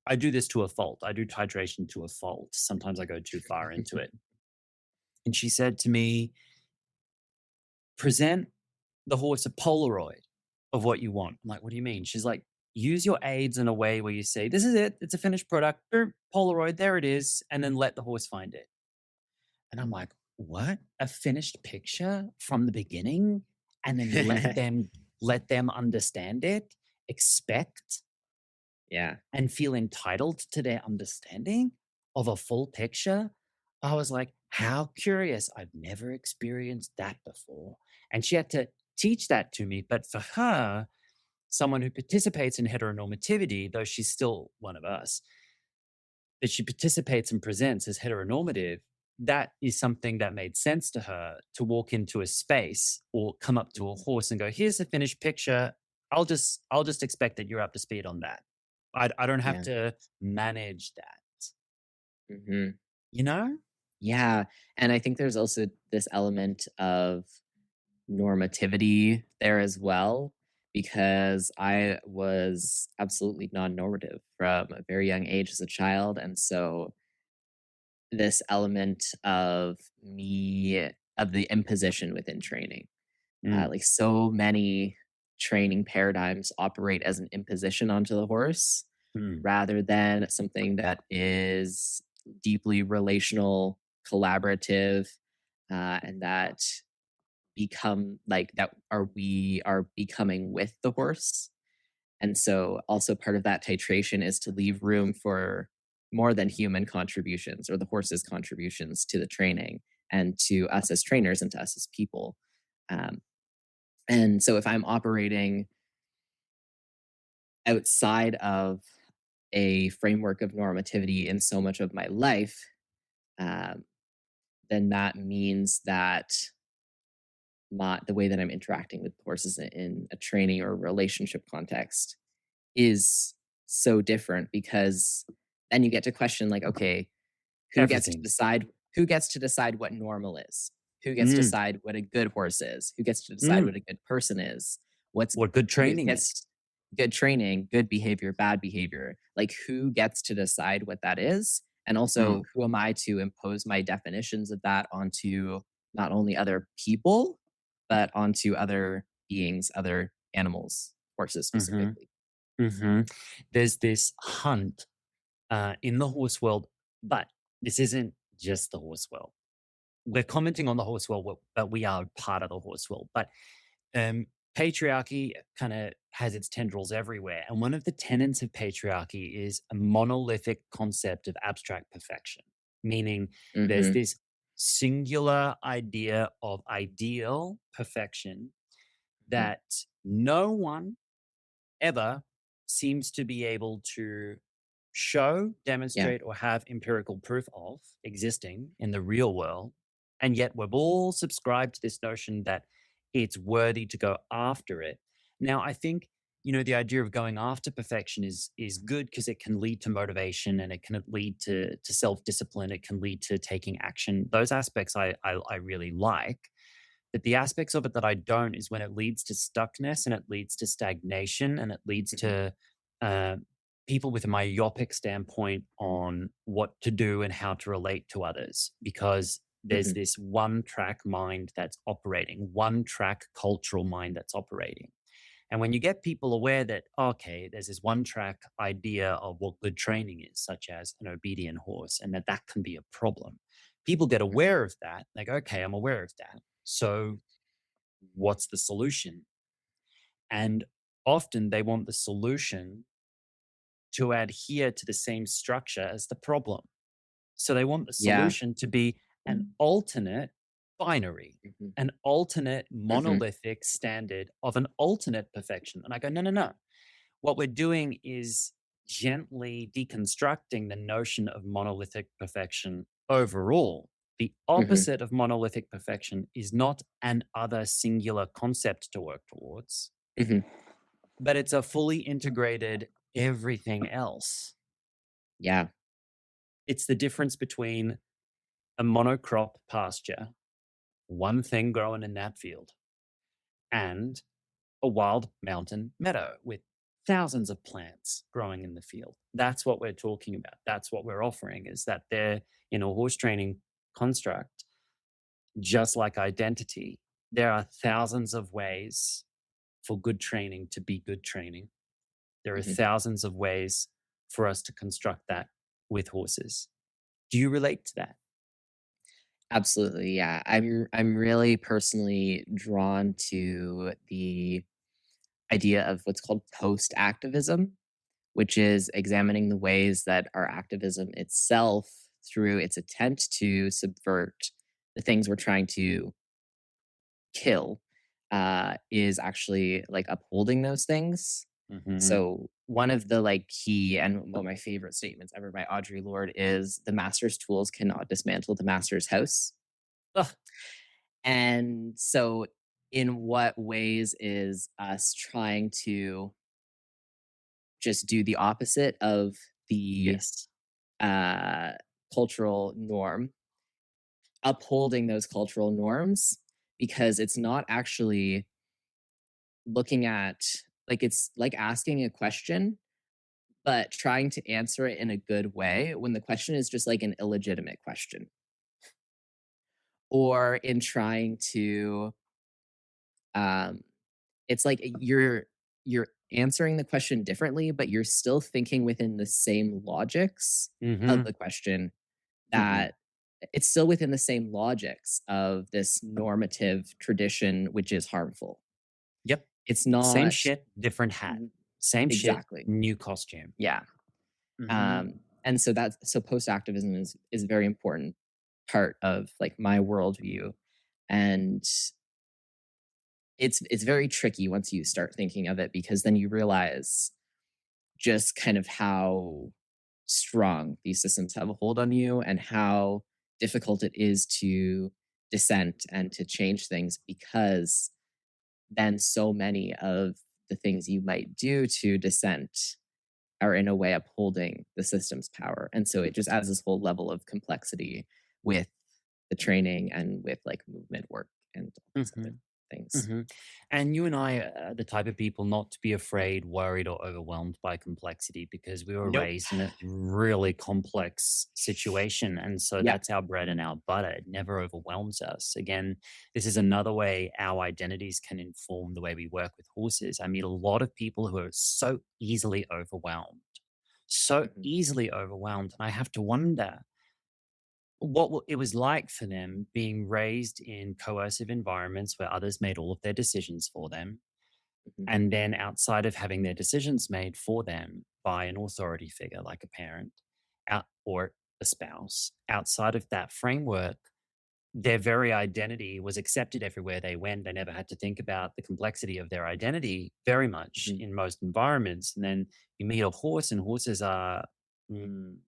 I do this to a fault. I do titration to a fault. Sometimes I go too far into it. And she said to me, present the horse a Polaroid of what you want. I'm like, what do you mean? She's like, use your aids in a way where you say, this is it. It's a finished product. Polaroid, there it is. And then let the horse find it. And I'm like, what? A finished picture from the beginning? And then let them understand it, expect Yeah. and feel entitled to their understanding of a full picture. I was like, how curious. I've never experienced that before. And she had to teach that to me. But for her, someone who participates in heteronormativity, though she's still one of us, that she participates and presents as heteronormative, that is something that made sense to her to walk into a space or come up to a horse and go, here's the finished picture. I'll just expect that you're up to speed on that. I don't have Yeah. to manage that. Hmm. You know? Yeah. And I think there's also this element of normativity there as well, because I was absolutely non normative from a very young age as a child. And so this element of the imposition within training, Mm, like so many training paradigms operate as an imposition onto the horse mm, rather than something that is deeply relational, collaborative, and that we are becoming with the horse. And so also part of that titration is to leave room for more than human contributions or the horse's contributions to the training and to us as trainers and to us as people. Um, and so if I'm operating outside of a framework of normativity in so much of my life, um, then that means that the way that I'm interacting with horses in a training or relationship context is so different, because then you get to question, like, okay, who gets to everything. decide what normal is? Who gets to Mm, decide what a good horse is? Who gets to decide mm. what a good person is? What's What good who training is. gets good training, good behavior, bad behavior? Like, who gets to decide what that is? And Mm, also, who am I to impose my definitions of that onto not only other people, but onto other beings, other animals, horses hmm specifically? hmm There's this hunt in the horse world, but this isn't just the horse world. We're commenting on the horse world, but we are part of the horse world. But patriarchy kind of has its tendrils everywhere. And one of the tenets of patriarchy is a monolithic concept of abstract perfection, meaning there's Hmm. this singular idea of ideal perfection that no one ever seems to be able to show, Yeah. demonstrate, or have empirical proof of existing in the real world. And yet we've all subscribed to this notion that it's worthy to go after it. Now, I think, the idea of going after perfection is good because it can lead to motivation and it can lead to self-discipline. It can lead to taking action. Those aspects I really like. But the aspects of it that I don't is when it leads to stuckness and it leads to stagnation and it leads Hmm. to uh, people with a myopic standpoint on what to do and how to relate to others, because there's Hmm. this one track mind that's operating, one track cultural mind that's operating. And when you get people aware that, okay, there's this one track idea of what good training is, such as an obedient horse, and that can be a problem, people get aware of that. Like, okay, I'm aware of that. So what's the solution? And often they want the solution to adhere to the same structure as the problem. So they want the Yeah. solution to be an alternate binary, Hmm. an alternate Hmm. monolithic standard of an alternate perfection. And I go, no, no, no. What we're doing is gently deconstructing the notion of monolithic perfection overall. The Hmm. opposite of monolithic perfection is not an other singular concept to work towards, Hmm. but it's a fully integrated everything else. Yeah. It's the difference between a monocrop pasture, one thing growing in that field, and a wild mountain meadow with thousands of plants growing in the field. That's what we're talking about. That's what we're offering, is that they're in a horse training construct, just like identity. There are thousands of ways for good training to be good training. There are Mhm. thousands of ways for us to construct that with horses. Do you relate to that? Absolutely, yeah. I'm really personally drawn to the idea of what's called post activism, which is examining the ways that our activism itself, through its attempt to subvert the things we're trying to kill, is actually like upholding those things. Hmm. So one of the like key and one of my favorite statements ever by Audre Lorde is the master's tools cannot dismantle the master's house. Ugh. And so in what ways is us trying to just do the opposite of the Yes. uh, cultural norm, upholding those cultural norms, because it's not actually looking at, like, it's like asking a question but trying to answer it in a good way when the question is just like an illegitimate question, or in trying to um it's like you're answering the question differently but you're still thinking within the same logics of Hmm. the question, Hmm. that it's still within the same logics of this normative tradition which is harmful. Yep. It's Same not. shit, different hat. Mhm. Same shit, Exactly. new costume. Yeah. Hmm. And so that's so post activism is a very important part of like my worldview, and it's very tricky once you start thinking of it because then you realize just kind of how strong these systems have a hold on you and how difficult it is to dissent and to change things, because then so many of the things you might do to dissent are in a way upholding the system's power. And so it just adds this whole level of complexity with the training and with like movement work and all these Hmm. other things. Hmm. And you and I are the type of people not to be afraid, worried, or overwhelmed by complexity because we were Nope. raised in a really complex situation. And so Yeah. that's our bread and our butter. It never overwhelms us. Again, this is another way our identities can inform the way we work with horses. I meet a lot of people who are so easily overwhelmed, so Mhm, easily overwhelmed. And I have to wonder it was like for them being raised in coercive environments where others made all of their decisions for them. mhm, And then outside of having their decisions made for them by an authority figure like a parent or a spouse, outside of that framework, their very identity was accepted everywhere they went. They never had to think about the complexity of their identity very much mhm, in most environments. And then you meet a horse, and horses are mm,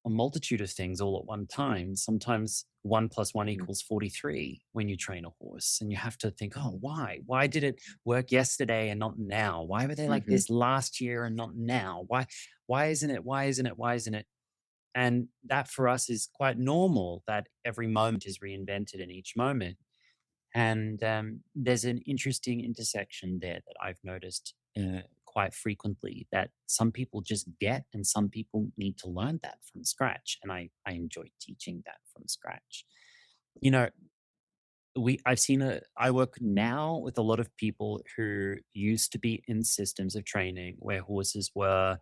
a multitude of things all at one time. Sometimes 1 + 1 mhm, equals 43 when you train a horse. And you have to think, oh, why? Why did it work yesterday and not now? Why were they like mhm, this last year and not now? Why isn't it? Why isn't it? Why isn't it? And that for us is quite normal, that every moment is reinvented in each moment. And there's an interesting intersection there that I've noticed quite frequently, that some people just get and some people need to learn that from scratch. And I enjoy teaching that from scratch. You know, I work now with a lot of people who used to be in systems of training where horses were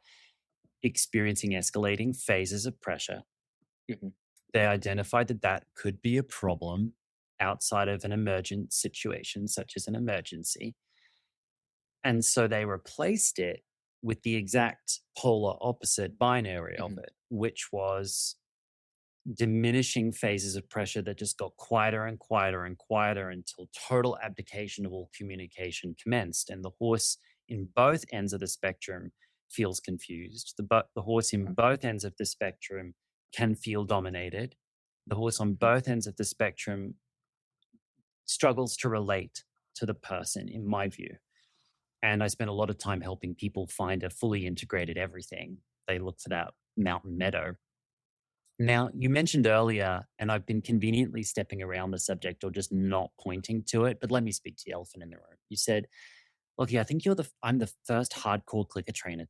experiencing escalating phases of pressure. mhm, They identified that that could be a problem outside of an emergent situation, such as an emergency. And so they replaced it with the exact polar opposite binary of mhm, it, which was diminishing phases of pressure that just got quieter and quieter and quieter until total abdication of all communication commenced. And the horse in both ends of the spectrum feels confused. The horse in uh, both ends of the spectrum can feel dominated. The horse on mhm, both ends of the spectrum struggles to relate to the person, in my view. And I spent a lot of time helping people find a fully integrated everything. They look for that mountain meadow. Now, you mentioned earlier, and I've been conveniently stepping around the subject or just not pointing to it, but let me speak to the elephant in the room. You said Lockie, I think I'm the first hardcore clicker trainer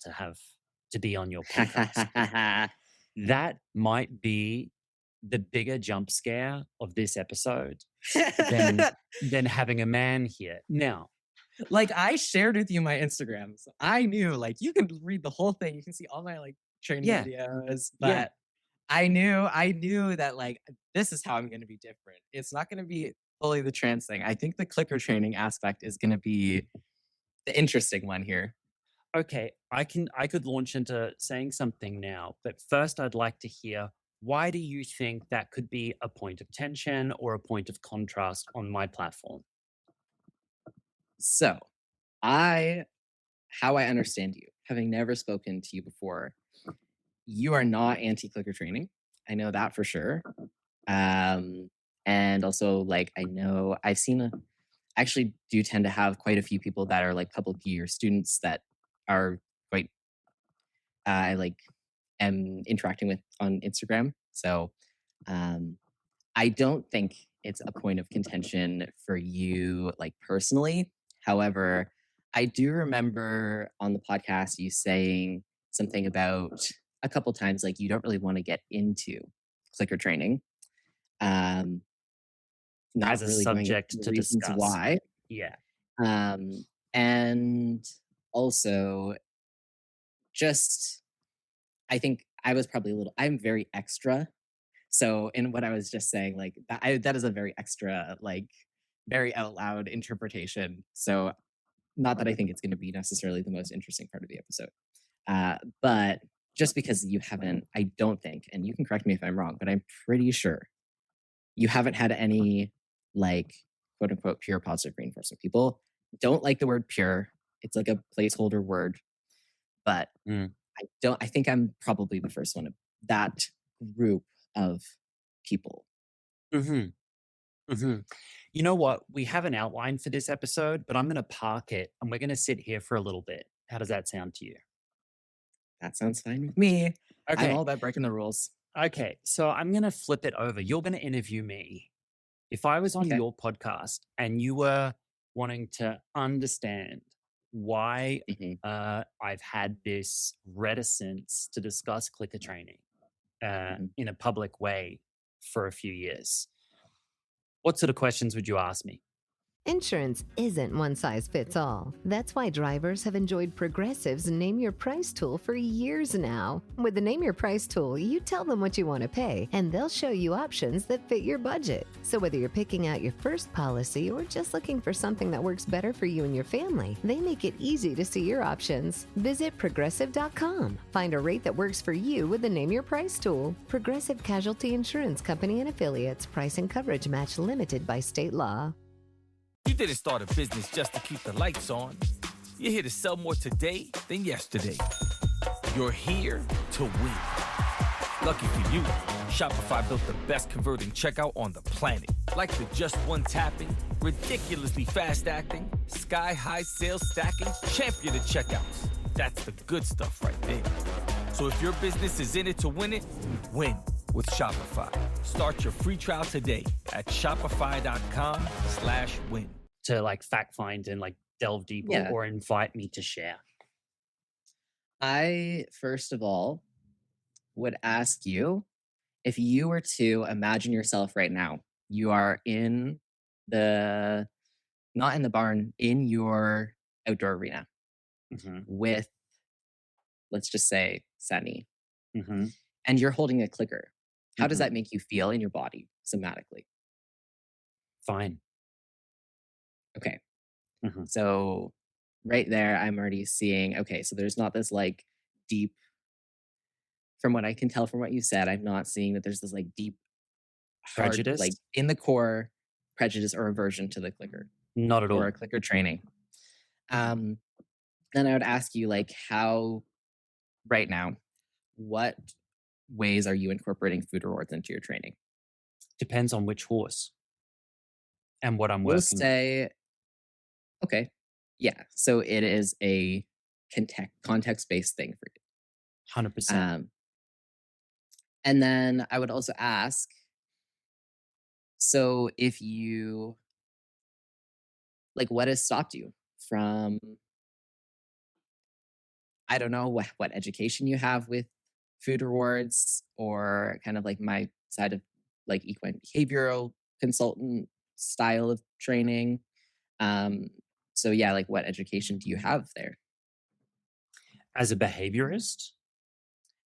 to be on your podcast. That might be the bigger jump scare of this episode than having a man here. Now, Like, I shared with you my Instagram. So I knew, like, you can read the whole thing. You can see all my like training yeah, videos, yeah. but I knew that like this is how I'm gonna be different. It's not gonna be fully the trans thing. I think the clicker training aspect is gonna be the interesting one here. Okay, I could launch into saying something now, but first I'd like to hear, why do you think that could be a point of tension or a point of contrast on my platform? So I how I understand you, having never spoken to you before, you are not anti-clicker training. I know that for sure. Um, and also, like, I know I've seen I actually do tend to have quite a few people that are like public year students that are quite I like am interacting with on Instagram. So um, I don't think it's a point of contention for you, like personally. However, I do remember on the podcast you saying something about a couple times, like you don't really want to get into clicker training. Um, As not a really going into subject the to reasons discuss. why. Yeah. Um, and also, just I think I was probably a little. I'm very extra. So in what I was just saying, like that is a very extra, like very out loud interpretation. So not that I think it's going to be necessarily the most interesting part of the episode, but just because you haven't, I don't think, and you can correct me if I'm wrong, but I'm pretty sure you haven't had any like quote unquote pure positive reinforcement. People don't like the word pure. It's like a placeholder word, but Mm. I think I'm probably the first one of that group of people. hmm hmm You know what? We have an outline for this episode, but I'm going to park it and we're going to sit here for a little bit. How does that sound to you? That sounds fine with me. I'm Okay. all about breaking the rules. Okay. So I'm going to flip it over. You're going to interview me. If I was on Okay. your podcast and you were wanting to understand why Mhm. I've had this reticence to discuss clicker training Mhm. in a public way for a few years, what sort of questions would you ask me? Insurance isn't one size fits all. That's why drivers have enjoyed Progressive's Name Your Price tool for years now. With the Name Your Price tool, you tell them what you want to pay, and they'll show you options that fit your budget. So whether you're picking out your first policy or just looking for something that works better for you and your family, they make it easy to see your options. Visit Progressive.com. Find a rate that works for you with the Name Your Price tool. Progressive Casualty Insurance Company and Affiliates. Price and coverage match limited by state law. You didn't start a business just to keep the lights on. You're here to sell more today than yesterday. You're here to win. Lucky for you, Shopify built the best converting checkout on the planet. Like the just one tapping, ridiculously fast acting, sky-high sales stacking, champion of checkouts. That's the good stuff right there. So if your business is in it to win it, win with Shopify. Start your free trial today at shopify.com/win. To like fact find and like delve deeper Yeah. or invite me to share? I, first of all, would ask you if you were to imagine yourself right now, you are in the, not in the barn, in your outdoor arena Mm-hmm. with, let's just say, Sunny, Mm-hmm. and you're holding a clicker. How does Mhm. that make you feel in your body somatically? Fine. Okay. Mhm. So right there, I'm already seeing, okay, so there's not this like deep, from what I can tell from what you said, I'm not seeing that there's this like deep, hard, Prejudice? like in the core prejudice or aversion to the clicker Not at all. or clicker training. Then I would ask you, like, how right now, what ways are you incorporating food rewards into your training? Depends on which horse and what I'm We'll working on. say, okay, yeah, so it is a context based thing for you. 100%. And then I would also ask, so if you, like, what has stopped you from, I don't know what education you have with food rewards, or kind of like my side of like equine behavioral consultant style of training. Um, so yeah, like what education do you have there? As a behaviorist,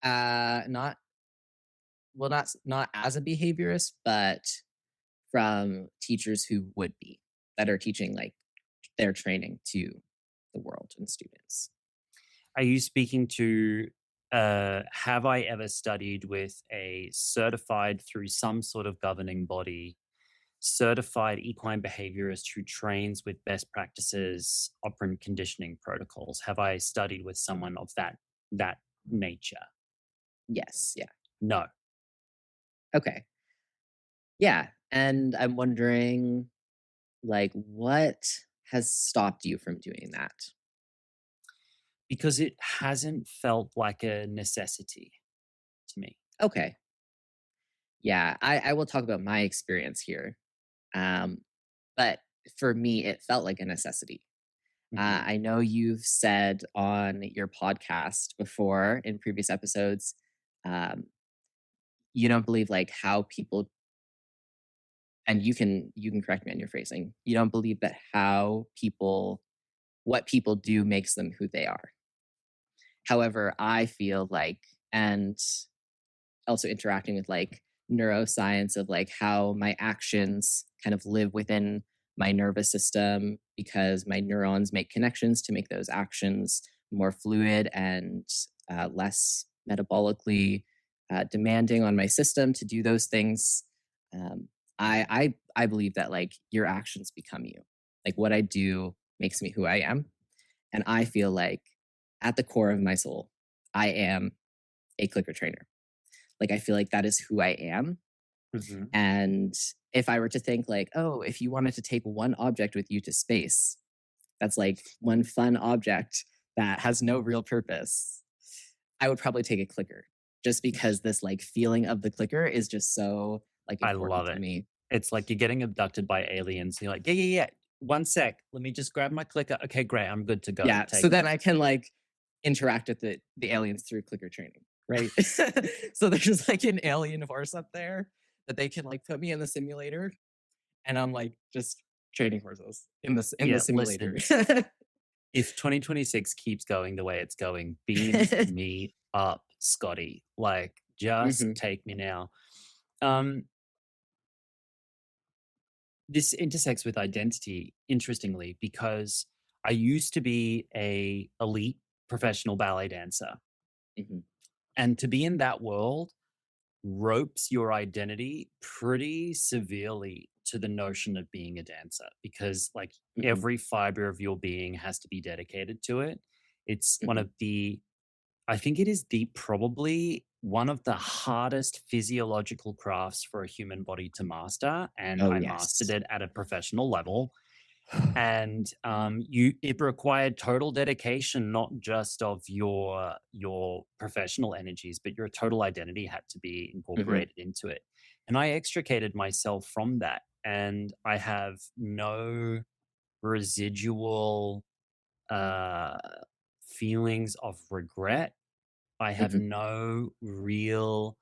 Not well, not as a behaviorist, but from teachers who would be, that are teaching like their training to the world and students. are you speaking to have I ever studied with a certified through some sort of governing body, certified equine behaviorist who trains with best practices, operant conditioning protocols? Have I studied with someone of that nature? Yes, yeah. No. Okay. Yeah. And I'm wondering, like, what has stopped you from doing that? Because it hasn't felt like a necessity to me. Okay. Yeah, I will talk about my experience here. Um, but for me, it felt like a necessity. Mhm. I know you've said on your podcast before in previous episodes, um, you don't believe like how people, and you can correct me on your phrasing. You don't believe that how people, what people do makes them who they are. However, I feel like, and also interacting with like neuroscience of like how my actions kind of live within my nervous system, because my neurons make connections to make those actions more fluid and less metabolically demanding on my system to do those things. um, I believe that like your actions become you. Like what I do makes me who I am, and I feel like at the core of my soul, I am a clicker trainer. Like I feel like that is who I am. Mhm. And if I were to think like, oh, if you wanted to take one object with you to space, that's like one fun object that has no real purpose, I would probably take a clicker, just because this like feeling of the clicker is just so like I important love to it. me. It's like you're getting abducted by aliens. You're like, yeah, yeah, yeah. 1 sec. Let me just grab my clicker. Okay, great. I'm good to go. Yeah. So Take then me. I can like interact with the aliens through clicker training, right? So there's like an alien horse up there that they can like put me in the simulator, and I'm like just training horses in the Yeah, simulator. listen, if 2026 keeps going the way it's going, beam me up, Scotty. Like, just Hmm. take me now. Um, this intersects with identity, interestingly, because I used to be a elite professional ballet dancer. Hmm. And to be in that world ropes your identity pretty severely to the notion of being a dancer, because like Hmm. every fiber of your being has to be dedicated to it. It's one Hmm. of the, I think it is the probably one of the hardest physiological crafts for a human body to master, and Oh I mastered yes. it at a professional level. And you, it required total dedication, not just of your professional energies, but your total identity had to be Hmm. incorporated into it. And I extricated myself from that, and I have no residual uh feelings of regret. I have Hmm. no real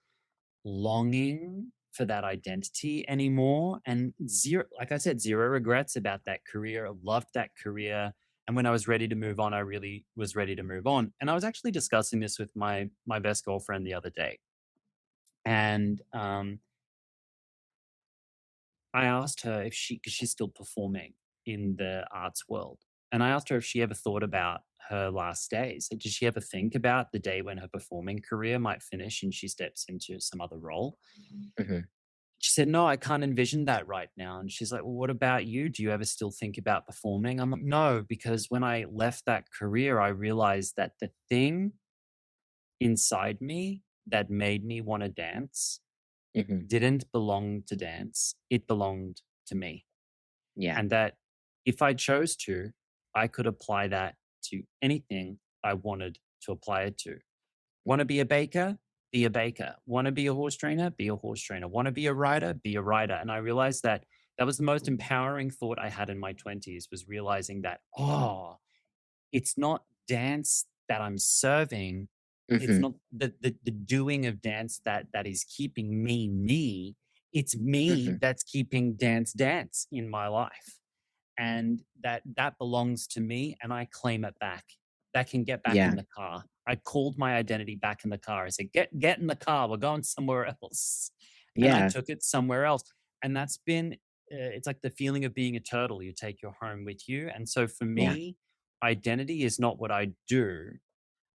longing for that identity anymore. And zero, like I said, zero regrets about that career. I loved that career. And when I was ready to move on, I really was ready to move on. And I was actually discussing this with my best girlfriend the other day. And I asked her if she, because she's still performing in the arts world. And I asked her if she ever thought about her last days. Like, did she ever think about the day when her performing career might finish and she steps into some other role? Hmm. She said, "No, I can't envision that right now." And she's like, "Well, what about you? Do you ever still think about performing?" I'm like, "No, because when I left that career, I realized that the thing inside me that made me want to dance Hmm. didn't belong to dance. It belonged to me. Yeah. And that if I chose to, I could apply that to anything I wanted to apply it to. Want to be a baker? Be a baker. Want to be a horse trainer? Be a horse trainer. Want to be a rider? Be a rider." And I realized that That was the most empowering thought I had in my 20s, was realizing that, it's not dance that I'm serving. It's Hmm. not the doing of dance that is keeping me me. It's me Hmm. that's keeping dance in my life. And that belongs to me, and I claim it back. That can get back in Yeah. the car. I called my identity back in the car. I said, get in the car. We're going somewhere else. And I Yeah. took it somewhere else. And that's been it's like the feeling of being a turtle. You take your home with you. And so for Yeah. me, identity is not what I do.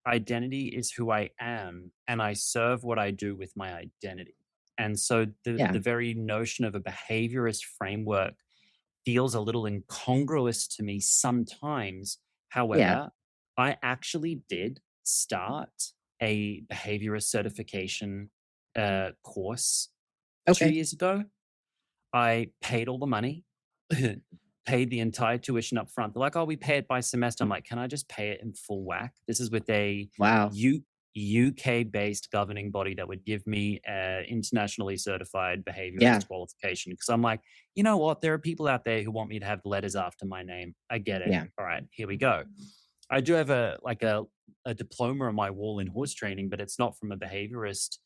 Identity is who I am, and I serve what I do with my identity. And so Yeah. the very notion of a behaviorist framework feels a little incongruous to me sometimes. Yeah. However, I actually did start a behaviorist certification course two Okay. years ago. I paid all the money, paid the entire tuition up front. They're like, "Oh, we pay it by semester." I'm like, "Can I just pay it in full whack?" This is with a Wow. UK-based governing body that would give me an internationally certified Yeah. behaviorist qualification. Because I'm like, you know what? There are people out there who want me to have letters after my name. I get it. Yeah. All right, here we go. I do have a diploma on my wall in horse training, but it's not from a behaviorist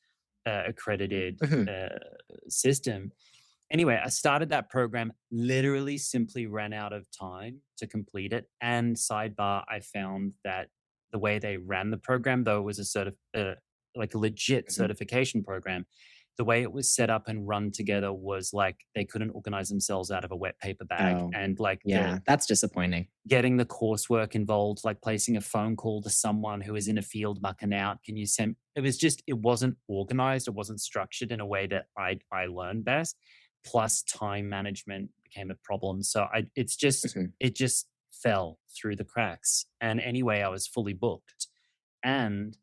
accredited Hmm. system. Anyway, I started that program, literally simply ran out of time to complete it. And sidebar, I found that the way they ran the program, though it was like a legit Hmm. certification program, the way it was set up and run together was like they couldn't organize themselves out of a wet paper bag. Oh, And like yeah. That's disappointing. getting the coursework involved, like placing a phone call to someone who is in a field mucking out. Can you send? It wasn't organized. It wasn't structured in a way that I learned best. Plus, time management became a problem. So Hmm. it just fell through the cracks. And anyway, I was fully booked and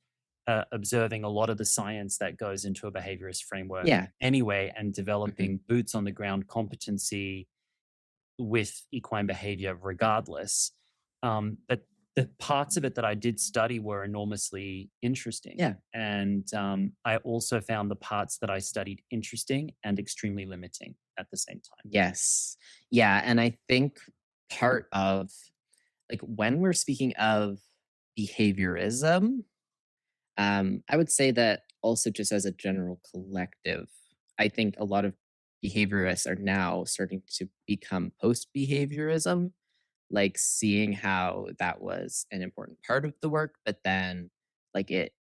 observing a lot of the science that goes into a behaviorist framework Yeah. anyway, and Hmm. developing boots on the ground competency with equine behavior regardless. But the parts of it that I did study were enormously interesting. Yeah. And I also found the parts that I studied interesting and extremely limiting at the same time. Yes. Yeah. And I think part of, like, when we're speaking of behaviorism, I would say that also just as a general collective, I think a lot of behaviorists are now starting to become post behaviorism, like seeing how that was an important part of the work, but then like it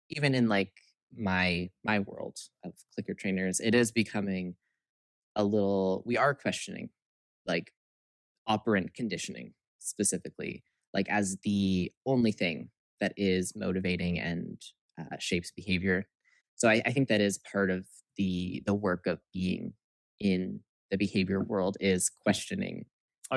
even in like my world of clicker trainers, it is becoming a little, we are questioning like operant conditioning specifically, like as the only thing that is motivating and shapes behavior. So I think that is part of the work of being in the behavior world, is questioning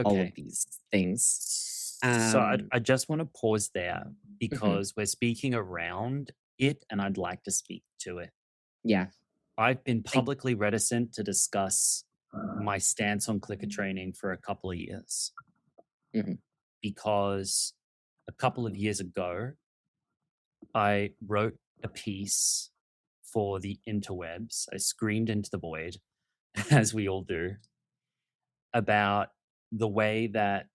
all of Okay. these things. So Um, I just want to pause there mhm, because we're speaking around it and I'd like to speak to it. yeah, I've been I, publicly reticent to discuss my stance on clicker training for a couple of years mhm, because a couple of years ago, I wrote a piece for the interwebs. I screamed into the void, as we all do, about the way that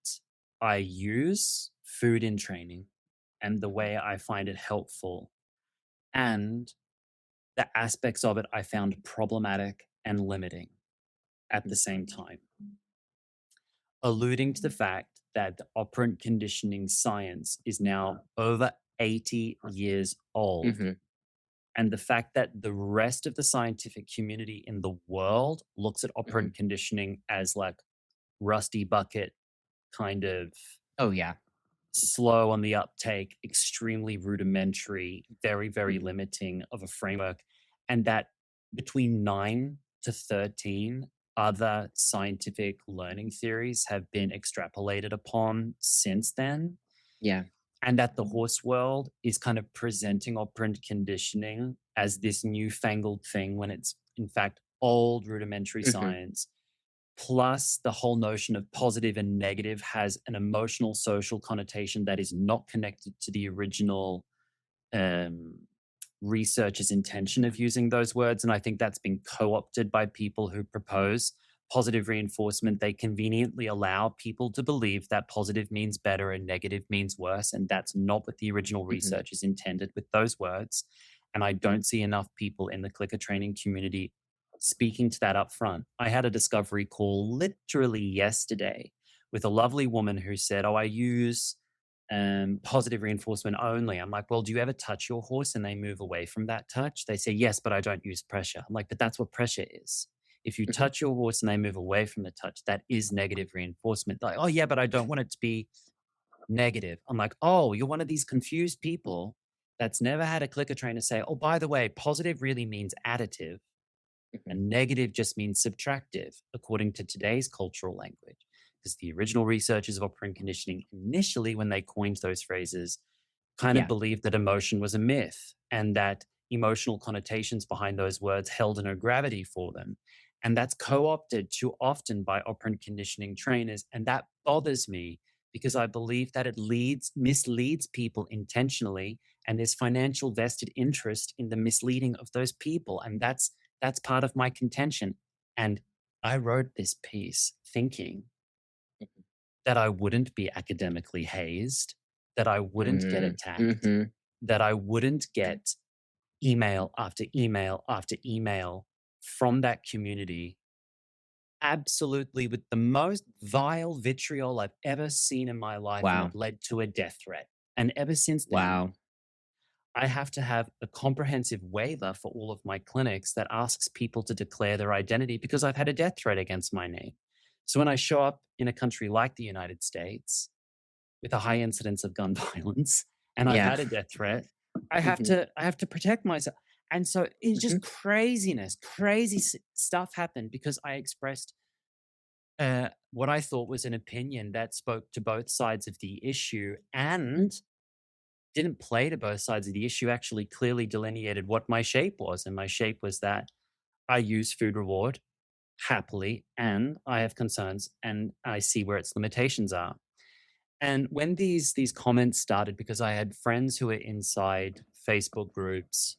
I use food in training and the way I find it helpful, and the aspects of it I found problematic and limiting at the same time, alluding to the fact that the operant conditioning science is now over 80 years old. mhm, And the fact that the rest of the scientific community in the world looks at mhm. operant conditioning as like rusty bucket, kind of Oh yeah, slow on the uptake, extremely rudimentary, very, very limiting of a framework. And that between 9 to 13 other scientific learning theories have been extrapolated upon since then. yeah, And that the horse world is kind of presenting operant conditioning as this newfangled thing when it's in fact old rudimentary mhm, science. Plus, the whole notion of positive and negative has an emotional social connotation that is not connected to the original um, researcher's intention of using those words. And I think that's been co opted by people who propose positive reinforcement, they conveniently allow people to believe that positive means better and negative means worse. And that's not what the original research is intended with those words. And I don't see enough people in the clicker training community speaking to that up front. I had a discovery call literally yesterday with a lovely woman who said, "Oh, I use positive reinforcement only." I'm like, "Well, do you ever touch your horse and they move away from that touch?" They say, "Yes, but I don't use pressure." I'm like, "But that's what pressure is. If you touch your horse and they move away from the touch, that is negative reinforcement." Like, "Oh, yeah, but I don't want it to be negative." I'm like, "Oh, you're one of these confused people that's never had a clicker trainer say, 'Oh, by the way, positive really means additive and negative just means subtractive,' according to today's cultural language." Because the original researchers of operant conditioning, initially, when they coined those phrases, kind of Yeah. believed that emotion was a myth and that emotional connotations behind those words held no gravity for them. And that's co opted too often by operant conditioning trainers. And that bothers me because I believe that it misleads people intentionally, and there's financial vested interest in the misleading of those people. And that's part of my contention. And I wrote this piece thinking that I wouldn't be academically hazed, that I wouldn't get attacked, that I wouldn't get email after email after email from that community, absolutely with the most vile vitriol I've ever seen in my life. And Wow. it led to a death threat. And ever since then, Wow. I have to have a comprehensive waiver for all of my clinics that asks people to declare their identity because I've had a death threat against my name. So when I show up in a country like the United States with a high incidence of gun violence and I've Yeah. had a death threat, I have to protect myself. And so it's just craziness, stuff happened because I expressed what I thought was an opinion that spoke to both sides of the issue and didn't play to both sides of the issue, actually clearly delineated what my shape was. And my shape was that I use food reward happily and I have concerns and I see where its limitations are. And when these comments started, because I had friends who were inside Facebook groups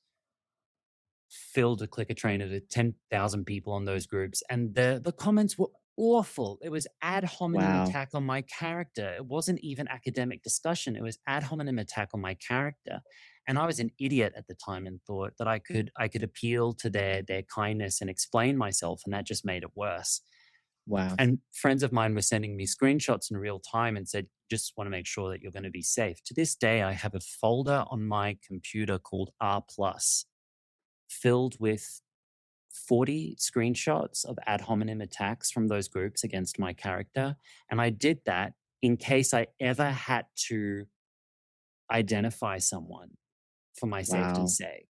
filled with clicker trainers with 10,000 people on those groups, and the comments were awful. It was ad hominem Wow. attack on my character. It wasn't even academic discussion. It was ad hominem attack on my character. And I was an idiot at the time and thought that I could appeal to their kindness and explain myself, and that just made it worse. Wow. And friends of mine were sending me screenshots in real time and said, "Just want to make sure that you're going to be safe." To this day, I have a folder on my computer called R+, filled with 40 screenshots of ad hominem attacks from those groups against my character. And I did that in case I ever had to identify someone for my Wow. safety's sake.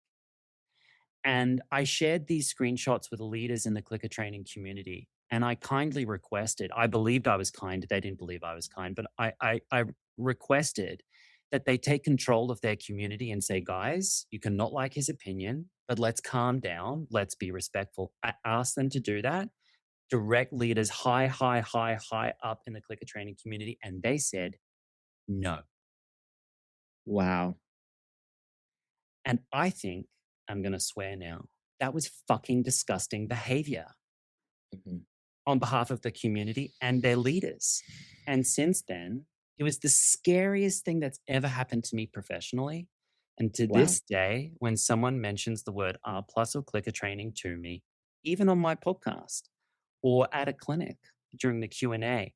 And I shared these screenshots with the leaders in the clicker training community. And I kindly requested, I believed I was kind. They didn't believe I was kind, but I requested that they take control of their community and say, "Guys, you can not like his opinion, but let's calm down. Let's be respectful." I asked them to do that. Direct leaders high up in the clicker training community. And they said, no. Wow. And I think, I'm going to swear now, that was fucking disgusting behavior on behalf of the community and their leaders. And since then, it was the scariest thing that's ever happened to me professionally. And to this day, when someone mentions the word R+ or clicker training to me, even on my podcast or at a clinic during the Q&A,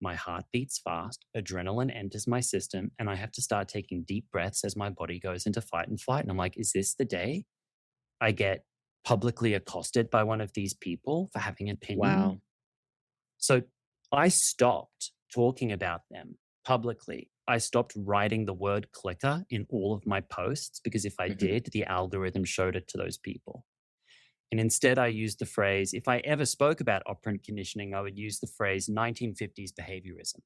my heart beats fast, adrenaline enters my system, and I have to start taking deep breaths as my body goes into fight and flight. And I'm like, is this the day I get publicly accosted by one of these people for having an opinion? Wow. So I stopped talking about them publicly. I stopped writing the word clicker in all of my posts because if I did, the algorithm showed it to those people. And instead, I used the phrase, if I ever spoke about operant conditioning, I would use the phrase 1950s behaviorism,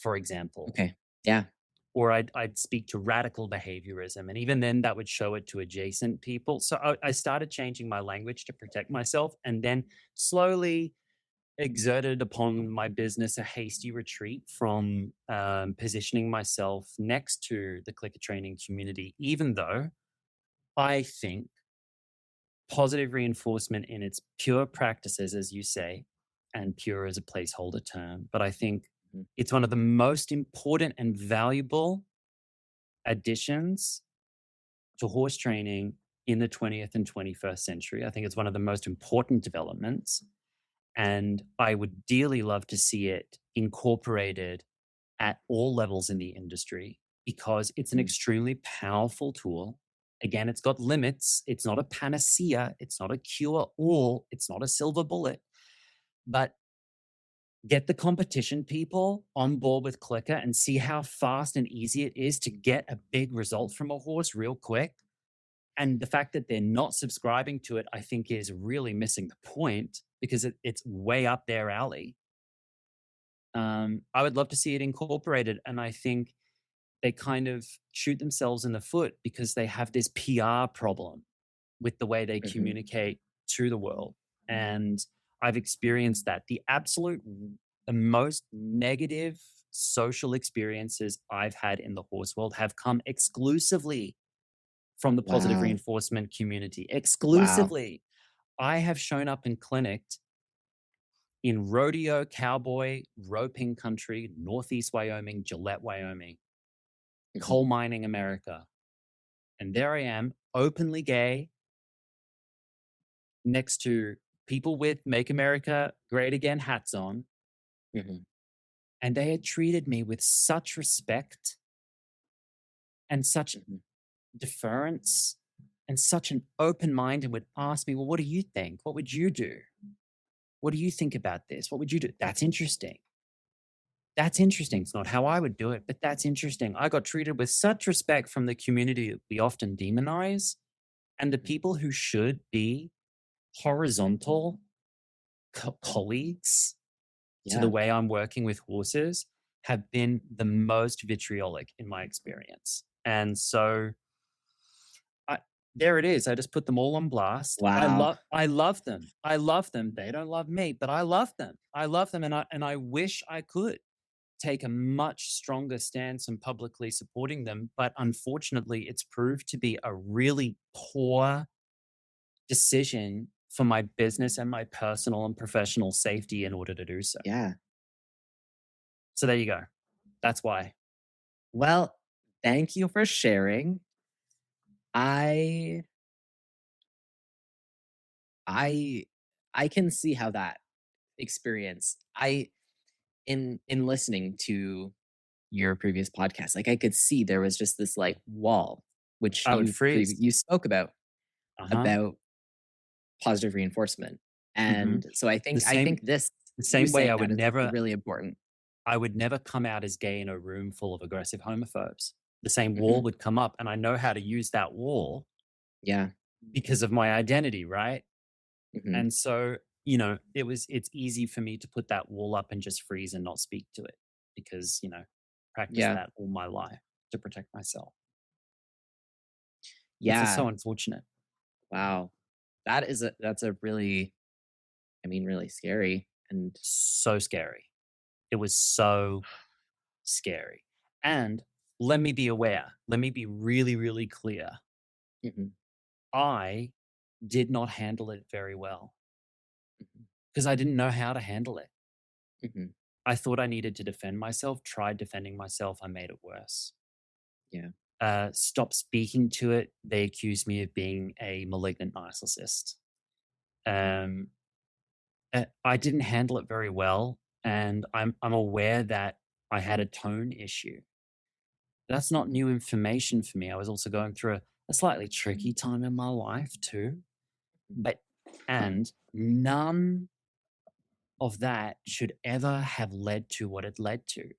for example. Okay. Yeah. Or I'd speak to radical behaviorism. And even then, that would show it to adjacent people. So I started changing my language to protect myself and then slowly exerted upon my business a hasty retreat from positioning myself next to the clicker training community, even though I think positive reinforcement in its pure practices, as you say, and pure is a placeholder term, but I think Mhm. it's one of the most important and valuable additions to horse training in the 20th and 21st century. I think it's one of the most important developments. And I would dearly love to see it incorporated at all levels in the industry because it's an Mm. extremely powerful tool. Again, it's got limits. It's not a panacea. It's not a cure all. It's not a silver bullet. But get the competition people on board with Clicker and see how fast and easy it is to get a big result from a horse real quick. And the fact that they're not subscribing to it, I think, is really missing the point because it's way up their alley. I would love to see it incorporated. And I think they kind of shoot themselves in the foot because they have this PR problem with the way they Mhm. communicate to the world. And I've experienced that. The most negative social experiences I've had in the horse world have come exclusively from the positive Wow. reinforcement community. Wow. Exclusively. I have shown up in clinic in rodeo, cowboy, roping country, Northeast Wyoming, Gillette, Wyoming, Mhm. coal mining America. And there I am, openly gay, next to people with Make America Great Again hats on. Mhm. And they had treated me with such respect and such Mhm. deference and such an open mind and would ask me, well, what do you think? What would you do? What do you think about this? What would you do? That's interesting. That's interesting. It's not how I would do it, but that's interesting. I got treated with such respect from the community that we often demonize. And the people who should be horizontal colleagues to the Yeah. way I'm working with horses have been the most vitriolic in my experience. And so I, there it is. I just put them all on blast. Wow. I love them. I love them. They don't love me, but I love them. I love them and I wish I could take a much stronger stance in publicly supporting them, but unfortunately it's proved to be a really poor decision for my business and my personal and professional safety in order to do so. Yeah. So there you go. That's why. Well, thank you for sharing. I I I can see how that experience. I in listening to your previous podcast, like I could see there was just this like wall which I would freeze. you spoke Uh-huh. about positive reinforcement. Mhm. And so The I same think this the you same way saying that is actually really important. I would never come out as gay in a room full of aggressive homophobes. The same wall Mhm. would come up and I know how to use that wall Yeah. because of my identity, right? Mhm. And so, it's easy for me to put that wall up and just freeze and not speak to it because, practice Yeah. that all my life to protect myself. It's just Yeah. so unfortunate. Wow. That's a really, I mean, really scary. And So scary. It was so scary. And let me be aware, let me be really, really clear. Mhm. I did not handle it very well Mhm. because I didn't know how to handle it. Mhm. I thought I needed to defend myself, tried defending myself, I made it worse. Yeah. Stopped speaking to it. They accused me of being a malignant narcissist. Um, I didn't handle it very well, and I'm aware that I had a tone issue. That's not new information for me. I was also going through a slightly tricky time in my life too, but and none of that should ever have led to what it led to.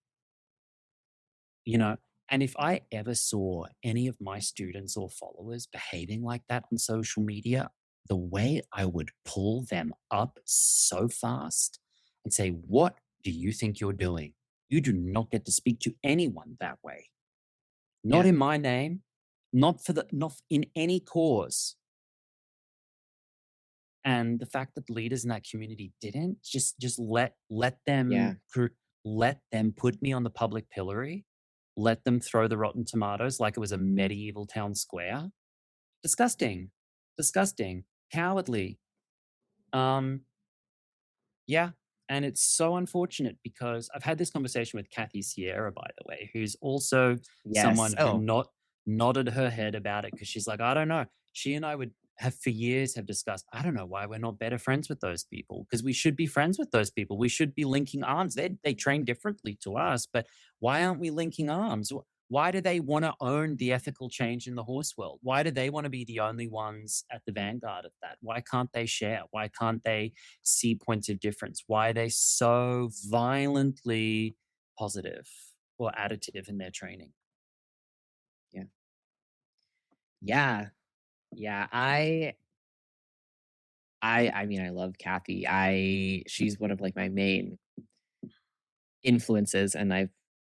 you know and if I ever saw any of my students or followers behaving like that on social media, the way I would pull them up so fast and say, what do you think you're doing? You do not get to speak to anyone that way, not Yeah. in my name, not in any cause. And the fact that the leaders in that community didn't just Yeah. let them put me on the public pillory, let them throw the rotten tomatoes like it was a medieval town square. Disgusting. Disgusting. cowardly. Yeah. And it's so unfortunate because I've had this conversation with Kathy Sierra, by the way, who's also Yes. someone who Oh, nodded her head about it because she's like, I don't know. She and I would have for years have discussed, I don't know why we're not better friends with those people because we should be friends with those people. We should be linking arms. They train differently to us, but why aren't we linking arms? Why do they want to own the ethical change in the horse world? Why do they want to be the only ones at the vanguard of that? Why can't they share? Why can't they see points of difference? Why are they so violently positive or additive in their training? yeah. Yeah. Yeah. I mean, I love Kathy. She's one of like my main influences, and I've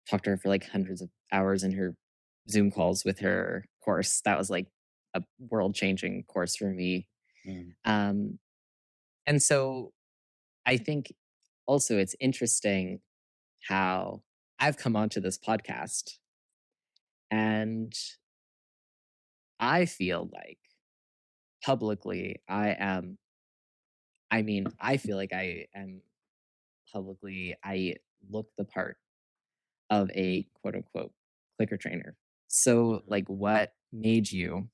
talked to her for like hundreds of hours in her Zoom calls with her course. That was like a world changing course for me. Mm. Um, and so I think also it's interesting how I've come onto this podcast and I feel like publicly I feel like I am publicly, I look the part of a quote unquote clicker trainer. So, Mhm. like, what made you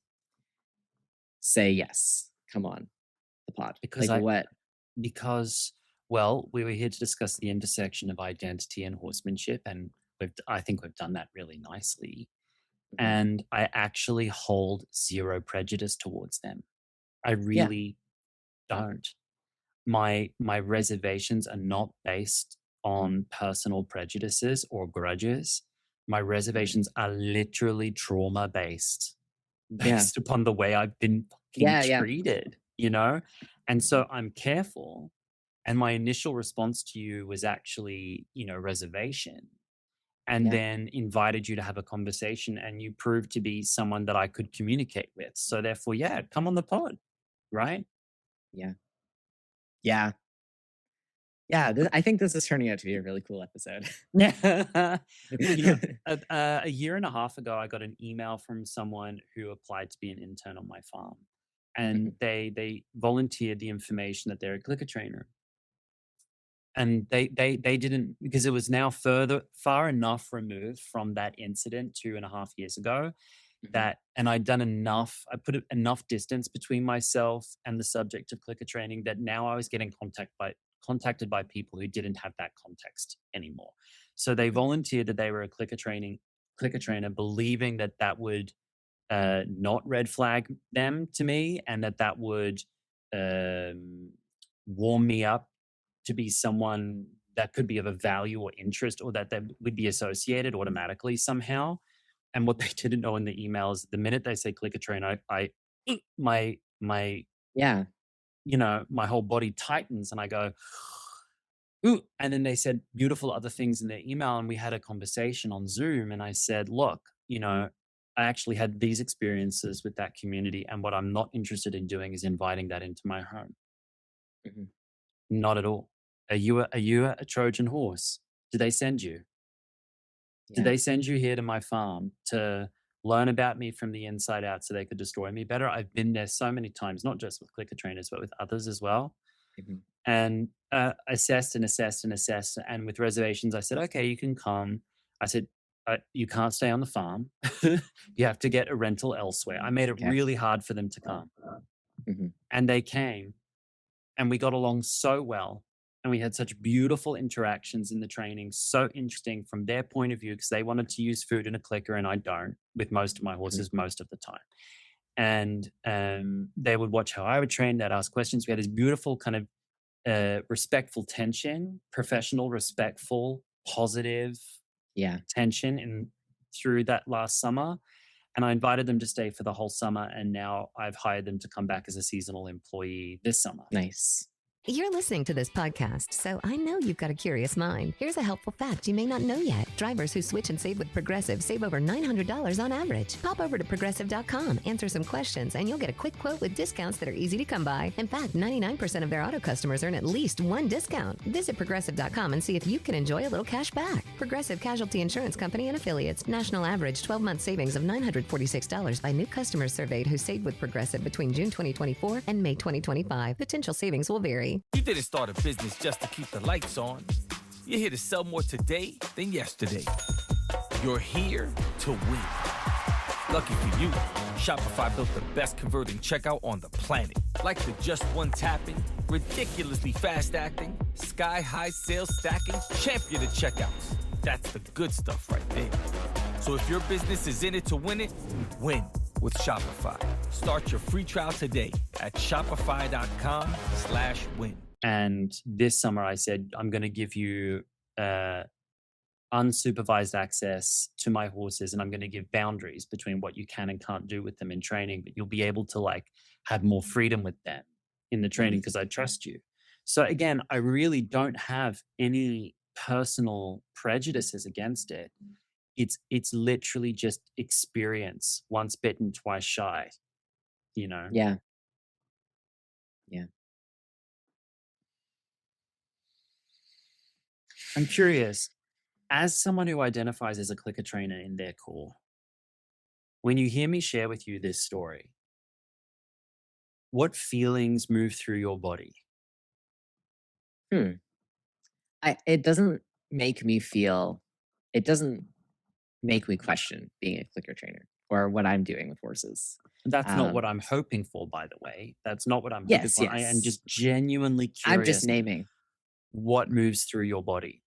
say yes? Come on, the pod. Because Like, I what? because well, we were here to discuss the intersection of identity and horsemanship, and I think we've done that really nicely. Mhm. And I actually hold zero prejudice towards them. I Yeah, really don't. My reservations are not based on personal prejudices or grudges. My mhm. reservations are literally trauma based, Yeah, based upon the way I've been fucking yeah, yeah, treated, you know? And mhm. so I'm careful. And my initial response to you was actually, reservation. And Yeah, then invited you to have a conversation, and you proved to be someone that I could communicate with. So therefore, yeah, come on the pod, right? yeah, yeah, yeah. I think this is turning out to be a really cool episode. Yeah. Well, a year and a half ago, I got an email from someone who applied to be an intern on my farm, and Mhm, they volunteered the information that they're a clicker trainer, and they didn't, because it was now far enough removed from that incident 2.5 years ago, mhm, that, and I put enough distance between myself and the subject of clicker training that now I was getting contacted by people who didn't have that context anymore. So they mhm, volunteered that they were a clicker trainer, believing that that would not red flag them to me, and that would um, warm me up to be someone that could be of a value or interest, or that they would be associated automatically somehow. And what they didn't know in the email is the minute they say clicker train, I my yeah, my whole body tightens, and I go, ooh. And then they said beautiful other things in their email, and we had a conversation on Zoom, and I said, look, I actually had these experiences with that community, and what I'm not interested in doing is inviting that into my home. mhm, Not at all. Are you a Trojan horse? Did they send you? Did yeah, they send you here to my farm to learn about me from the inside out so they could destroy me better? I've been there so many times, not just with clicker trainers, but with others as well. mhm, And assessed and assessed and assessed. And with reservations, I said, okay, you can come. I said, you can't stay on the farm. You have to get a rental elsewhere. I made it okay, really hard for them to come. mhm, And they came, and we got along so well. And we had such beautiful interactions in the training, so interesting from their point of view, because they wanted to use food in a clicker, and I don't with most of my mhm, horses most of the time. And they would watch how I would train, they'd ask questions. We had this beautiful kind of respectful tension, professional, respectful, positive yeah, tension in through that last summer. And I invited them to stay for the whole summer. And now I've hired them to come back as a seasonal employee this summer. nice. You're listening to this podcast, so I know you've got a curious mind. Here's a helpful fact you may not know yet. Drivers who switch and save with Progressive save over $900 on average. Pop over to Progressive.com, answer some questions, and you'll get a quick quote with discounts that are easy to come by. In fact, 99% of their auto customers earn at least one discount. Visit Progressive.com and see if you can enjoy a little cash back. Progressive Casualty Insurance Company and Affiliates. National average 12-month savings of $946 by new customers surveyed who saved with Progressive between June 2024 and May 2025. Potential savings will vary. You didn't start a business just to keep the lights on. You're here to sell more today than yesterday. You're here to win. Lucky for you, Shopify built the best converting checkout on the planet. Like the just one tapping, ridiculously fast acting, sky-high sales stacking, champion of checkouts. That's the good stuff right there. So if your business is in it to win it, win with Shopify. Start your free trial today at shopify.com/win. And this summer I said, I'm going to give you unsupervised access to my horses, and I'm going to give boundaries between what you can and can't do with them in training, but you'll be able to like have more freedom with them in the training because I trust you. So again, I really don't have any personal prejudices against it. It's literally just experience. Once bitten, twice shy, you know? Yeah. I'm curious, as someone who identifies as a clicker trainer in their core, when you hear me share with you this story, what feelings move through your body? It doesn't make me feel, it doesn't make me question being a clicker trainer or what I'm doing with horses. That's not what Um, I'm hoping for, by the way. That's not what I'm hoping yes, for. I am yes. just genuinely I'm just curious naming. what moves through your body.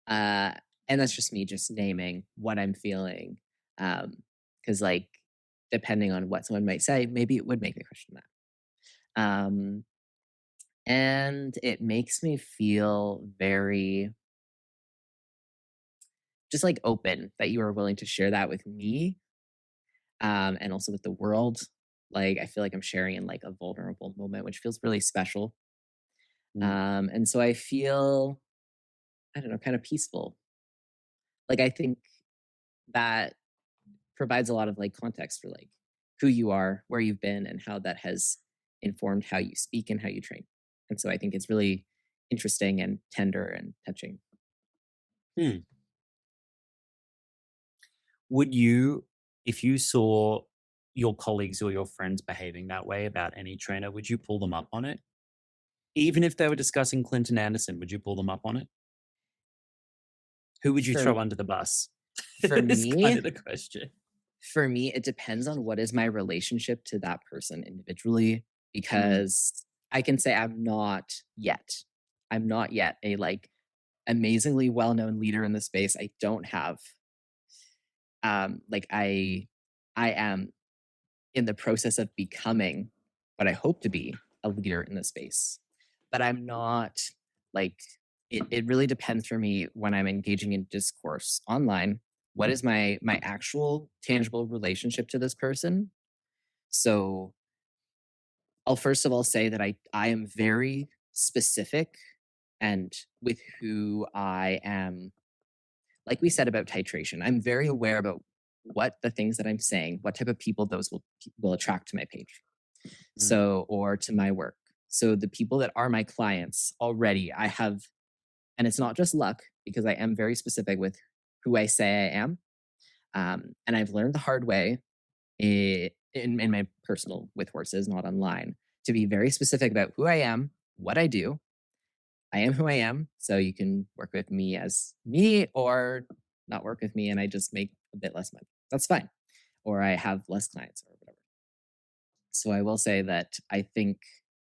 And that's just me just naming what I'm feeling. Because like depending on what someone might say, maybe it would make me question that. Um, and it makes me feel very just like open that you are willing to share that with me, and also with the world. Like I feel like I'm sharing in like a vulnerable moment, which feels really special. And so I feel, I don't know, kind of peaceful. Like I think that provides a lot of like context for like who you are, where you've been, and how that has informed how you speak and how you train. And so I think it's really interesting and tender and touching. Would you, if you saw your colleagues or your friends behaving that way about any trainer, would you pull them up on it? Even if they were discussing Clinton Anderson, would you pull them up on it? Who would you For- throw under the bus? For Is me, kind of the question. For me, it depends on what is my relationship to that person individually, because I can say I'm not yet a like amazingly well-known leader in the space. I don't have like I am in the process of becoming what I hope to be, a leader in the space. But I'm not like it really depends for me when I'm engaging in discourse online. What is my actual tangible relationship to this person? So I'll first of all say that I am very specific and with who I am. Like we said about titration, I'm very aware about what the things that I'm saying, what type of people those will attract to my page. So, or to my work. So the people that are my clients already, I have, and it's not just luck because I am very specific with who I say I am. And I've learned the hard way in my personal with horses, not online, to be very specific about who I am, what I do. I am who I am. So you can work with me as me or not work with me and I just make a bit less money. That's fine. Or I have less clients or whatever. So I will say that I think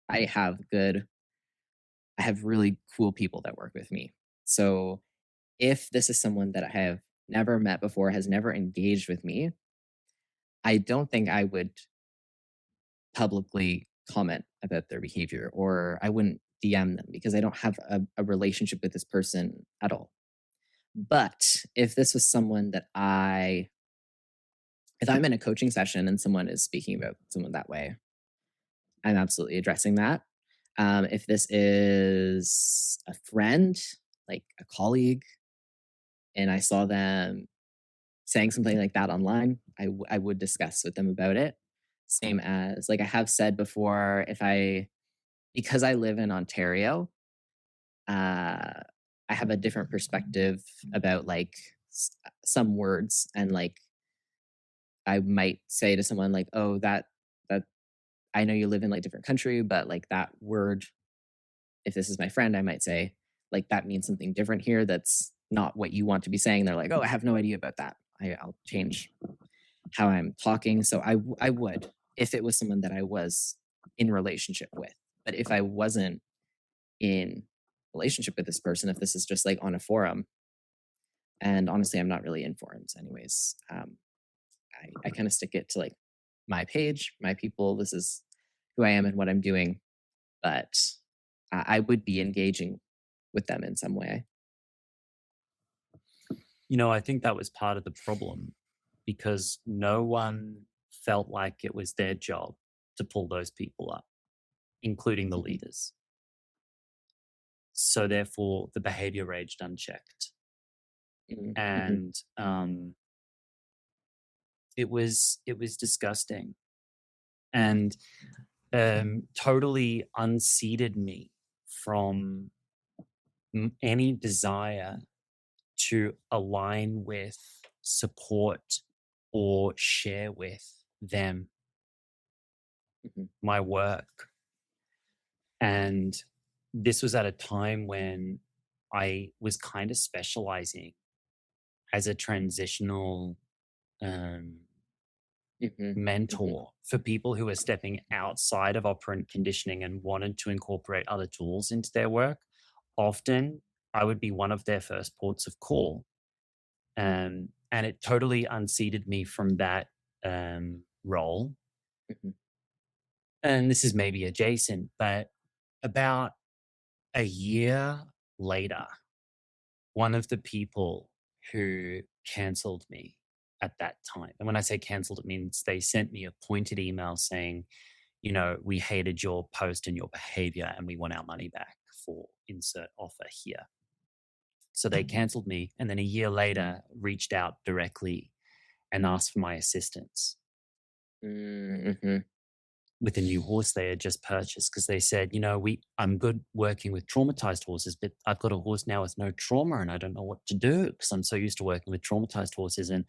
I have really cool people that work with me. So if this is someone that I have never met before, has never engaged with me, I don't think I would publicly comment about their behavior, or I wouldn't DM them because I don't have a relationship with this person at all. But if this was someone that if I'm in a coaching session and someone is speaking about someone that way, I'm absolutely addressing that. If this is a friend, like a colleague, and I saw them saying something like that online, I would discuss with them about it. Same as like I have said before, if I because I live in Ontario, uh, I have a different perspective about like some words, and like I might say to someone like, "Oh, that I know you live in like different country, but like that word, if this is my friend, I might say like that means something different here. That's not what you want to be saying." They're like, "Oh, I have no idea about that. I'll change how I'm talking." So I would, if it was someone that I was in relationship with. But if I wasn't in relationship with this person, if this is just like on a forum, and honestly, I'm not really in forums anyways. I kind of stick it to like my page, my people. This is who I am and what I'm doing. But I would be engaging with them in some way. I think that was part of the problem because no one felt like it was their job to pull those people up, including the leaders. So therefore, the behavior raged unchecked. Mm-hmm. And it was disgusting and totally unseated me from any desire to align with, support, or share with them Mm-hmm. my work. And this was at a time when I was kind of specializing as a transitional Mm-hmm. mentor for people who are stepping outside of operant conditioning and wanted to incorporate other tools into their work. Often I would be one of their first ports of call. And it totally unseated me from that role. Mm-hmm. And this is maybe adjacent, but about a year later, one of the people who cancelled me at that time, and when I say cancelled, it means they sent me a pointed email saying, we hated your post and your behavior and we want our money back for insert offer here. So they cancelled me, and then a year later reached out directly and asked for my assistance Mm-hmm. with a new horse they had just purchased, because they said, I'm good working with traumatized horses, but I've got a horse now with no trauma and I don't know what to do because I'm so used to working with traumatized horses. And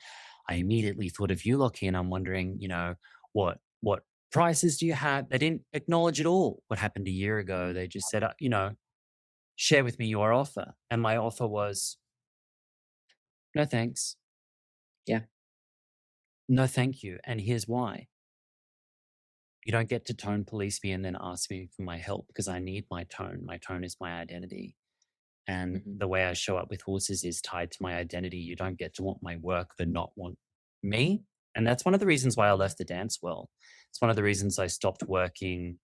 I immediately thought of you, Lockie, and I'm wondering, what prices do you have? They didn't acknowledge at all what happened a year ago. They just said, share with me your offer. And my offer was, no thanks. Yeah. No, thank you. And here's why. You don't get to tone police me and then ask me for my help, because I need my tone. My tone is my identity. And Mm-hmm. the way I show up with horses is tied to my identity. You don't get to want my work but not want me. And that's one of the reasons why I left the dance world. It's one of the reasons I stopped working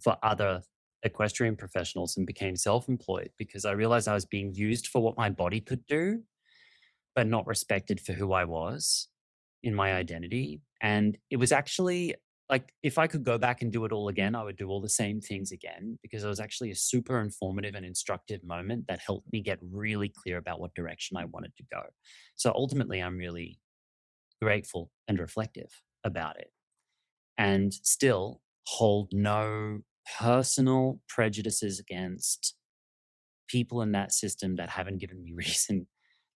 for other equestrian professionals and became self-employed, because I realized I was being used for what my body could do, but not respected for who I was in my identity. And it was actually like, if I could go back and do it all again, I would do all the same things again, because it was actually a super informative and instructive moment that helped me get really clear about what direction I wanted to go. So ultimately, I'm really grateful and reflective about it, and still hold no personal prejudices against people in that system that haven't given me reason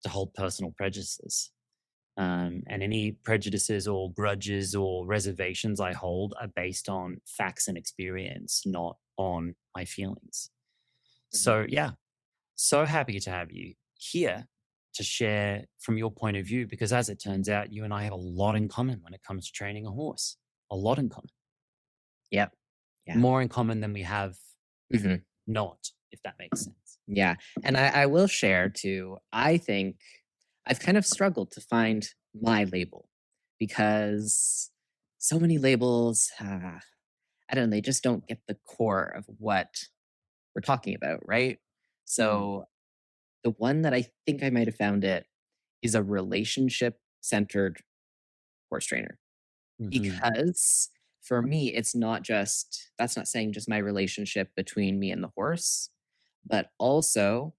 to hold personal prejudices. And any prejudices or grudges or reservations I hold are based on facts and experience, not on my feelings. Mm-hmm. So, yeah, so happy to have you here to share from your point of view, because as it turns out, you and I have a lot in common when it comes to training a horse. A lot in common. Yep. Yeah. More in common than we have Mm-hmm. not, if that makes sense. Yeah. And I will share too, I think I've kind of struggled to find my label, because so many labels, I don't know, they just don't get the core of what we're talking about, right? So the one that I think I might have found it is a relationship centered horse trainer, Mhm. because for me, it's not just, that's not saying just my relationship between me and the horse, but also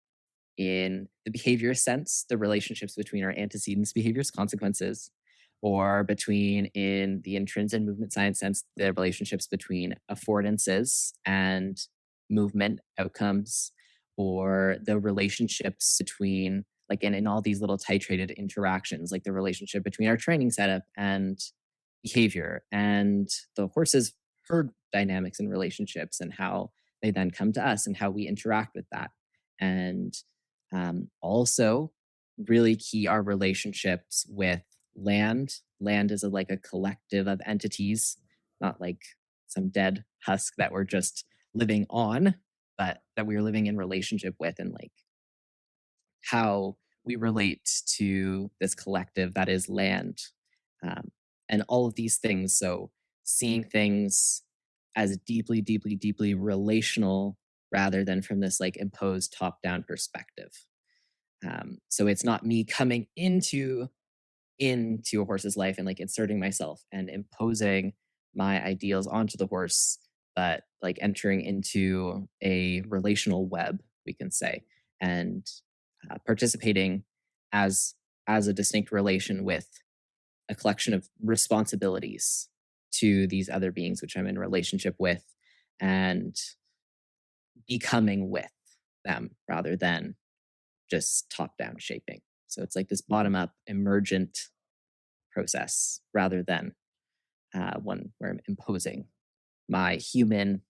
in the behavior sense, the relationships between our antecedents, behaviors, consequences, or between, in the intrinsic and movement science sense, the relationships between affordances and movement outcomes, or the relationships between, like, in all these little titrated interactions, like the relationship between our training setup and behavior, and the horse's herd dynamics and relationships, and how they then come to us and how we interact with that. And also, really key are relationships with land. Land is like a collective of entities, not like some dead husk that we're just living on, but that we are living in relationship with, and like how we relate to this collective that is land, um, and all of these things. So, seeing things as deeply, deeply, deeply relational rather than from this like imposed top down perspective. So it's not me coming into a horse's life and like inserting myself and imposing my ideals onto the horse, but like entering into a relational web, we can say, and participating as a distinct relation with a collection of responsibilities to these other beings which I'm in relationship with, and becoming with them rather than just top down shaping. So it's like this bottom up emergent process rather than one where I'm imposing my human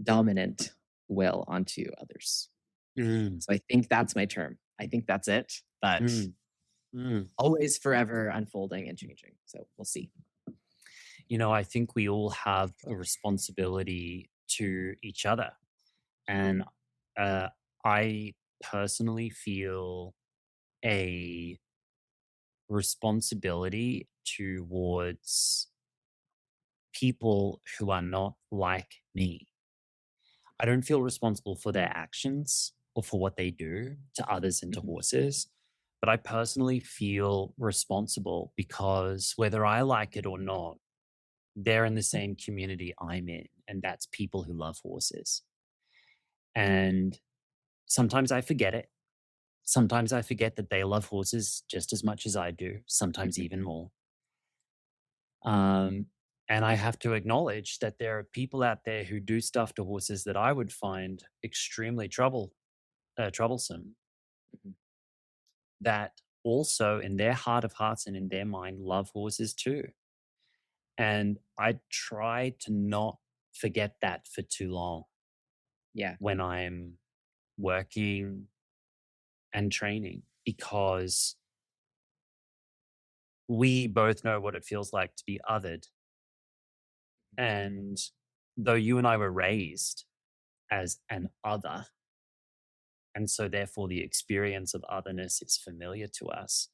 dominant will onto others. Mm, So I think that's my term. I think that's it, but mm, mm. always forever unfolding and changing. So we'll see. I think we all have a responsibility to each other. And I personally feel a responsibility towards people who are not like me. I don't feel responsible for their actions or for what they do to others and to Mhm. horses. But I personally feel responsible because whether I like it or not, they're in the same community I'm in, and that's people who love horses. And sometimes I forget it. Sometimes I forget that they love horses just as much as I do, sometimes even more. Um, and I have to acknowledge that there are people out there who do stuff to horses that I would find extremely troublesome, Mhm. that also in their heart of hearts and in their mind love horses too. And I try to not forget that for too long Yeah. when I'm working and training, because we both know what it feels like to be othered. And though you and I were raised as an other, and so therefore the experience of otherness is familiar to us.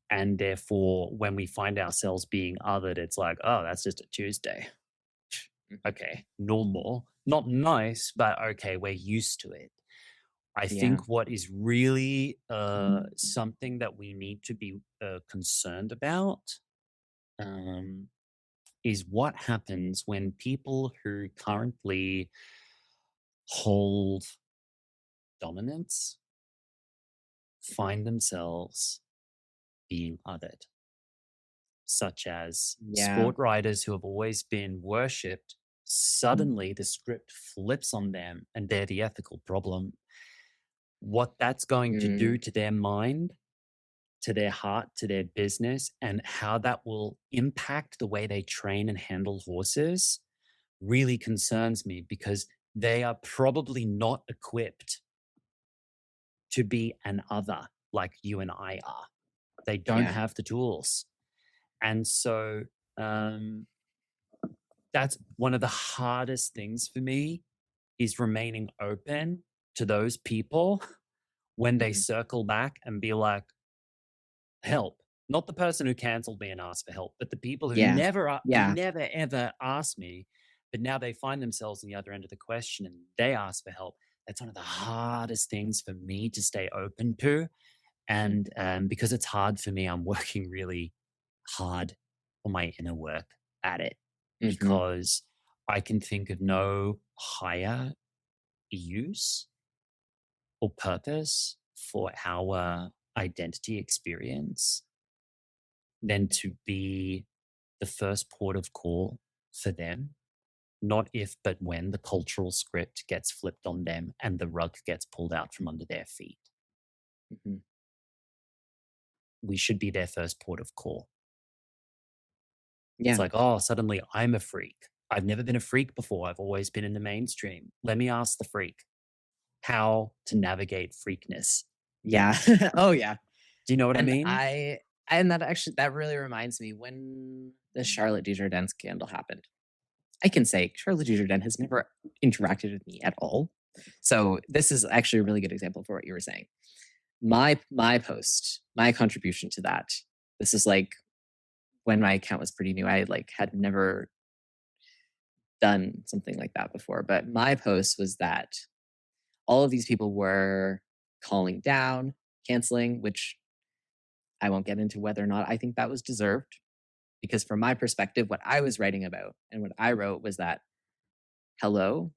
And therefore, when we find ourselves being othered, it's like, oh, that's just a Tuesday. Mhm. Okay, normal. Not nice, but okay, we're used to it. I Yeah. think what is really something that we need to be concerned about um, is what happens when people who currently hold dominance find themselves being othered, such as Yeah. sport riders who have always been worshipped. Suddenly, the script flips on them and they're the ethical problem. What that's going to do Mm. to their mind, to their heart, to their business, and how that will impact the way they train and handle horses really concerns me, because they are probably not equipped to be an other like you and I are. They don't Yeah. have the tools. And so um, that's one of the hardest things for me, is remaining open to those people when they Mhm. circle back and be like, help. Not the person who canceled me and asked for help, but the people who Yeah. who Yeah. never ever asked me, but now they find themselves on the other end of the question and they ask for help. That's one of the hardest things for me to stay open to. Mhm. And because it's hard for me, I'm working really hard on my inner work at it. because I can think of no higher use or purpose for our identity experience than to be the first port of call for them, not if but when the cultural script gets flipped on them and the rug gets pulled out from under their feet. We should be their first port of call. Yeah. It's like, oh, suddenly I'm a freak. I've never been a freak before. I've always been in the mainstream. Let me ask the freak how to navigate freakness. Yeah. Oh, yeah. Do you know what I And mean? and that really reminds me, when the Charlotte Desjardins scandal happened, I can say Charlotte Desjardins has never interacted with me at all. So this is actually a really good example for what you were saying. My post, my contribution to that, this is like when my account was pretty new. I had never done something like that before. But my post was that all of these people were calling down, canceling, which I won't get into whether or not I think that was deserved. Because from my perspective, what I was writing about and what I wrote was that, hello,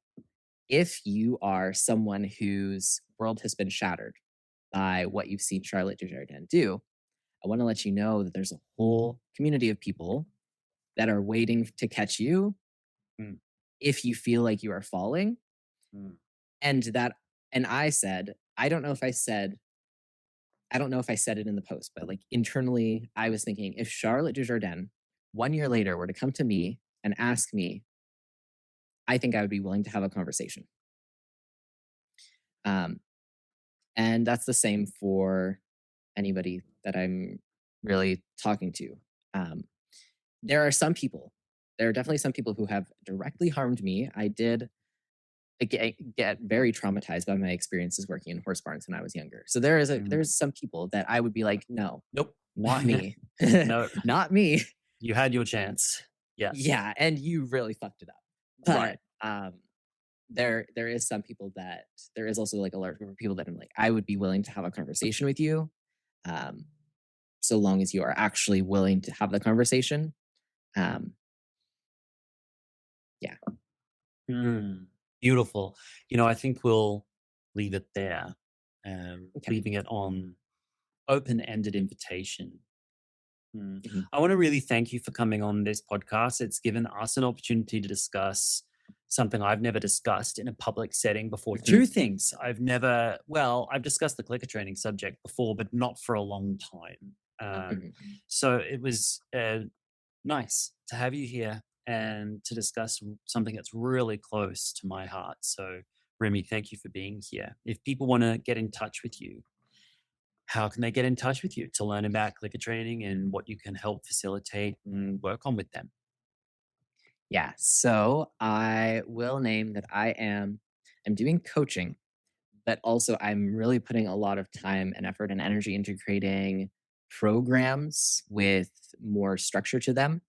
if you are someone whose world has been shattered by what you've seen Charlotte Desjardins do, I want to let you know that there's a whole community of people that are waiting to catch you if you feel like you are falling. And I said, I don't know if I said it in the post, but internally, I was thinking, if Charlotte Desjardins 1 year later were to come to me and ask me, I think I would be willing to have a conversation. And that's the same for anybody that I'm really talking to. There are definitely some people who have directly harmed me. I did get very traumatized by my experiences working in horse barns when I was younger. So there's some people that I would be like, no, nope, not me. No, not me. You had your chance. Yes. Yeah, and you really fucked it up. But there is some people that there is also a large group of people that I'm like, I would be willing to have a conversation with you, so long as you are actually willing to have the conversation. Yeah. Beautiful. I think we'll leave it there, leaving it on open-ended invitation. I want to really thank you for coming on this podcast. It's given us an opportunity to discuss something I've never discussed in a public setting before. Two things I've discussed the clicker training subject before, but not for a long time. So it was nice to have you here and to discuss something that's really close to my heart. So, Remy, thank you for being here. If people want to get in touch with you, how can they get in touch with you to learn about clicker training and what you can help facilitate and work on with them? Yeah, so I will name that I'm doing coaching, but also I'm really putting a lot of time and effort and energy into creating programs with more structure to them.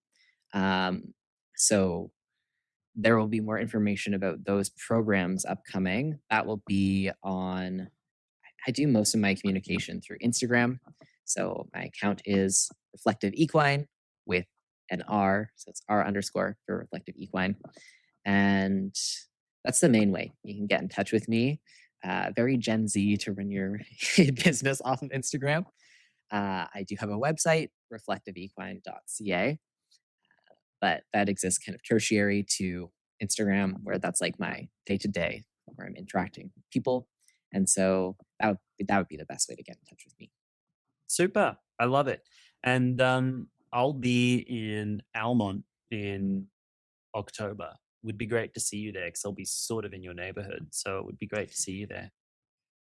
So there will be more information about those programs upcoming. That will be on, I do most of my communication through Instagram. So my account is Reflective Equine with an R. So it's R_ for Reflective Equine. And that's the main way you can get in touch with me. Very Gen Z to run your business off of Instagram. I do have a website, reflectiveequine.ca. But that exists kind of tertiary to Instagram, where that's my day-to-day, where I'm interacting with people. And so that would be the best way to get in touch with me. Super. I love it. And I'll be in Almont in October. Would be great to see you there because I'll be sort of in your neighborhood. So it would be great to see you there.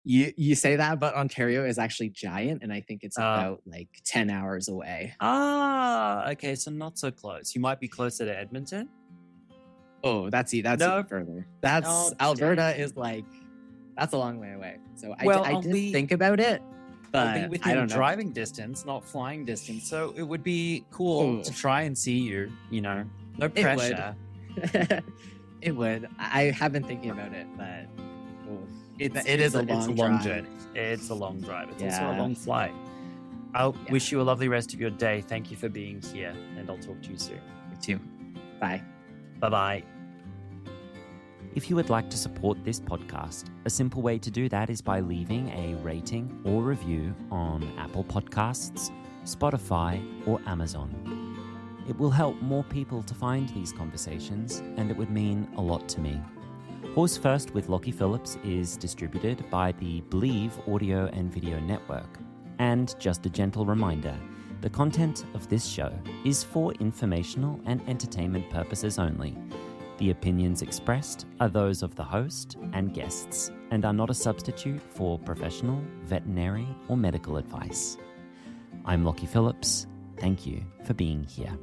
You say that, but Ontario is actually giant, and I think it's about 10 hours away. Okay, so not so close. You might be closer to Edmonton. Oh, that's even further. That's Alberta is that's a long way away. So I did think about it, but I'll be within driving distance, not flying distance. So it would be cool to try and see you. No pressure. It would. I have been thinking about it, but. It is a long journey. It's a long drive. It's also a long flight. I'll wish you a lovely rest of your day. Thank you for being here, and I'll talk to you soon. You too. Bye. Bye-bye. If you would like to support this podcast, a simple way to do that is by leaving a rating or review on Apple Podcasts, Spotify, or Amazon. It will help more people to find these conversations, and it would mean a lot to me. Horse First with Lockie Phillips is distributed by the Believe Audio and Video Network. And just a gentle reminder, the content of this show is for informational and entertainment purposes only. The opinions expressed are those of the host and guests and are not a substitute for professional, veterinary, or medical advice. I'm Lockie Phillips. Thank you for being here.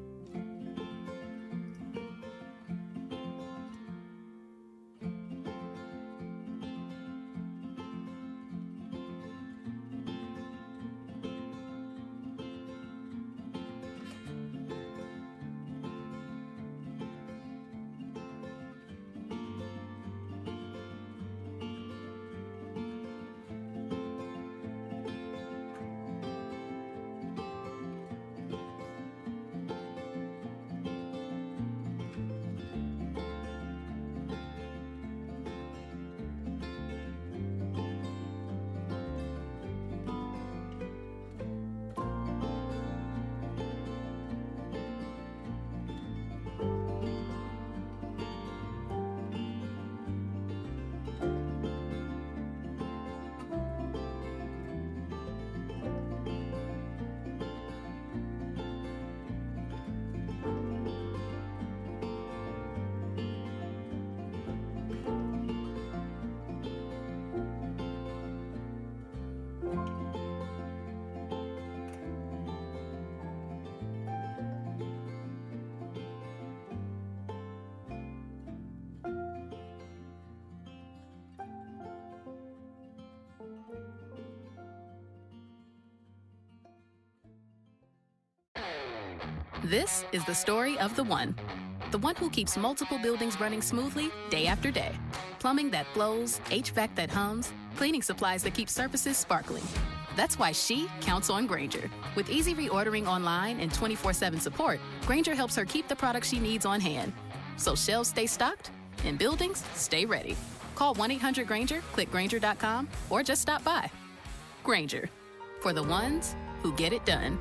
This is the story of the one who keeps multiple buildings running smoothly day after day. Plumbing that flows, HVAC that hums, cleaning supplies that keep surfaces sparkling. That's why she counts on Grainger. With easy reordering online and 24/7 support, Grainger helps her keep the products she needs on hand. So shelves stay stocked and buildings stay ready. Call 1-800-GRAINGER, click Grainger.com, or just stop by. Grainger, for the ones who get it done.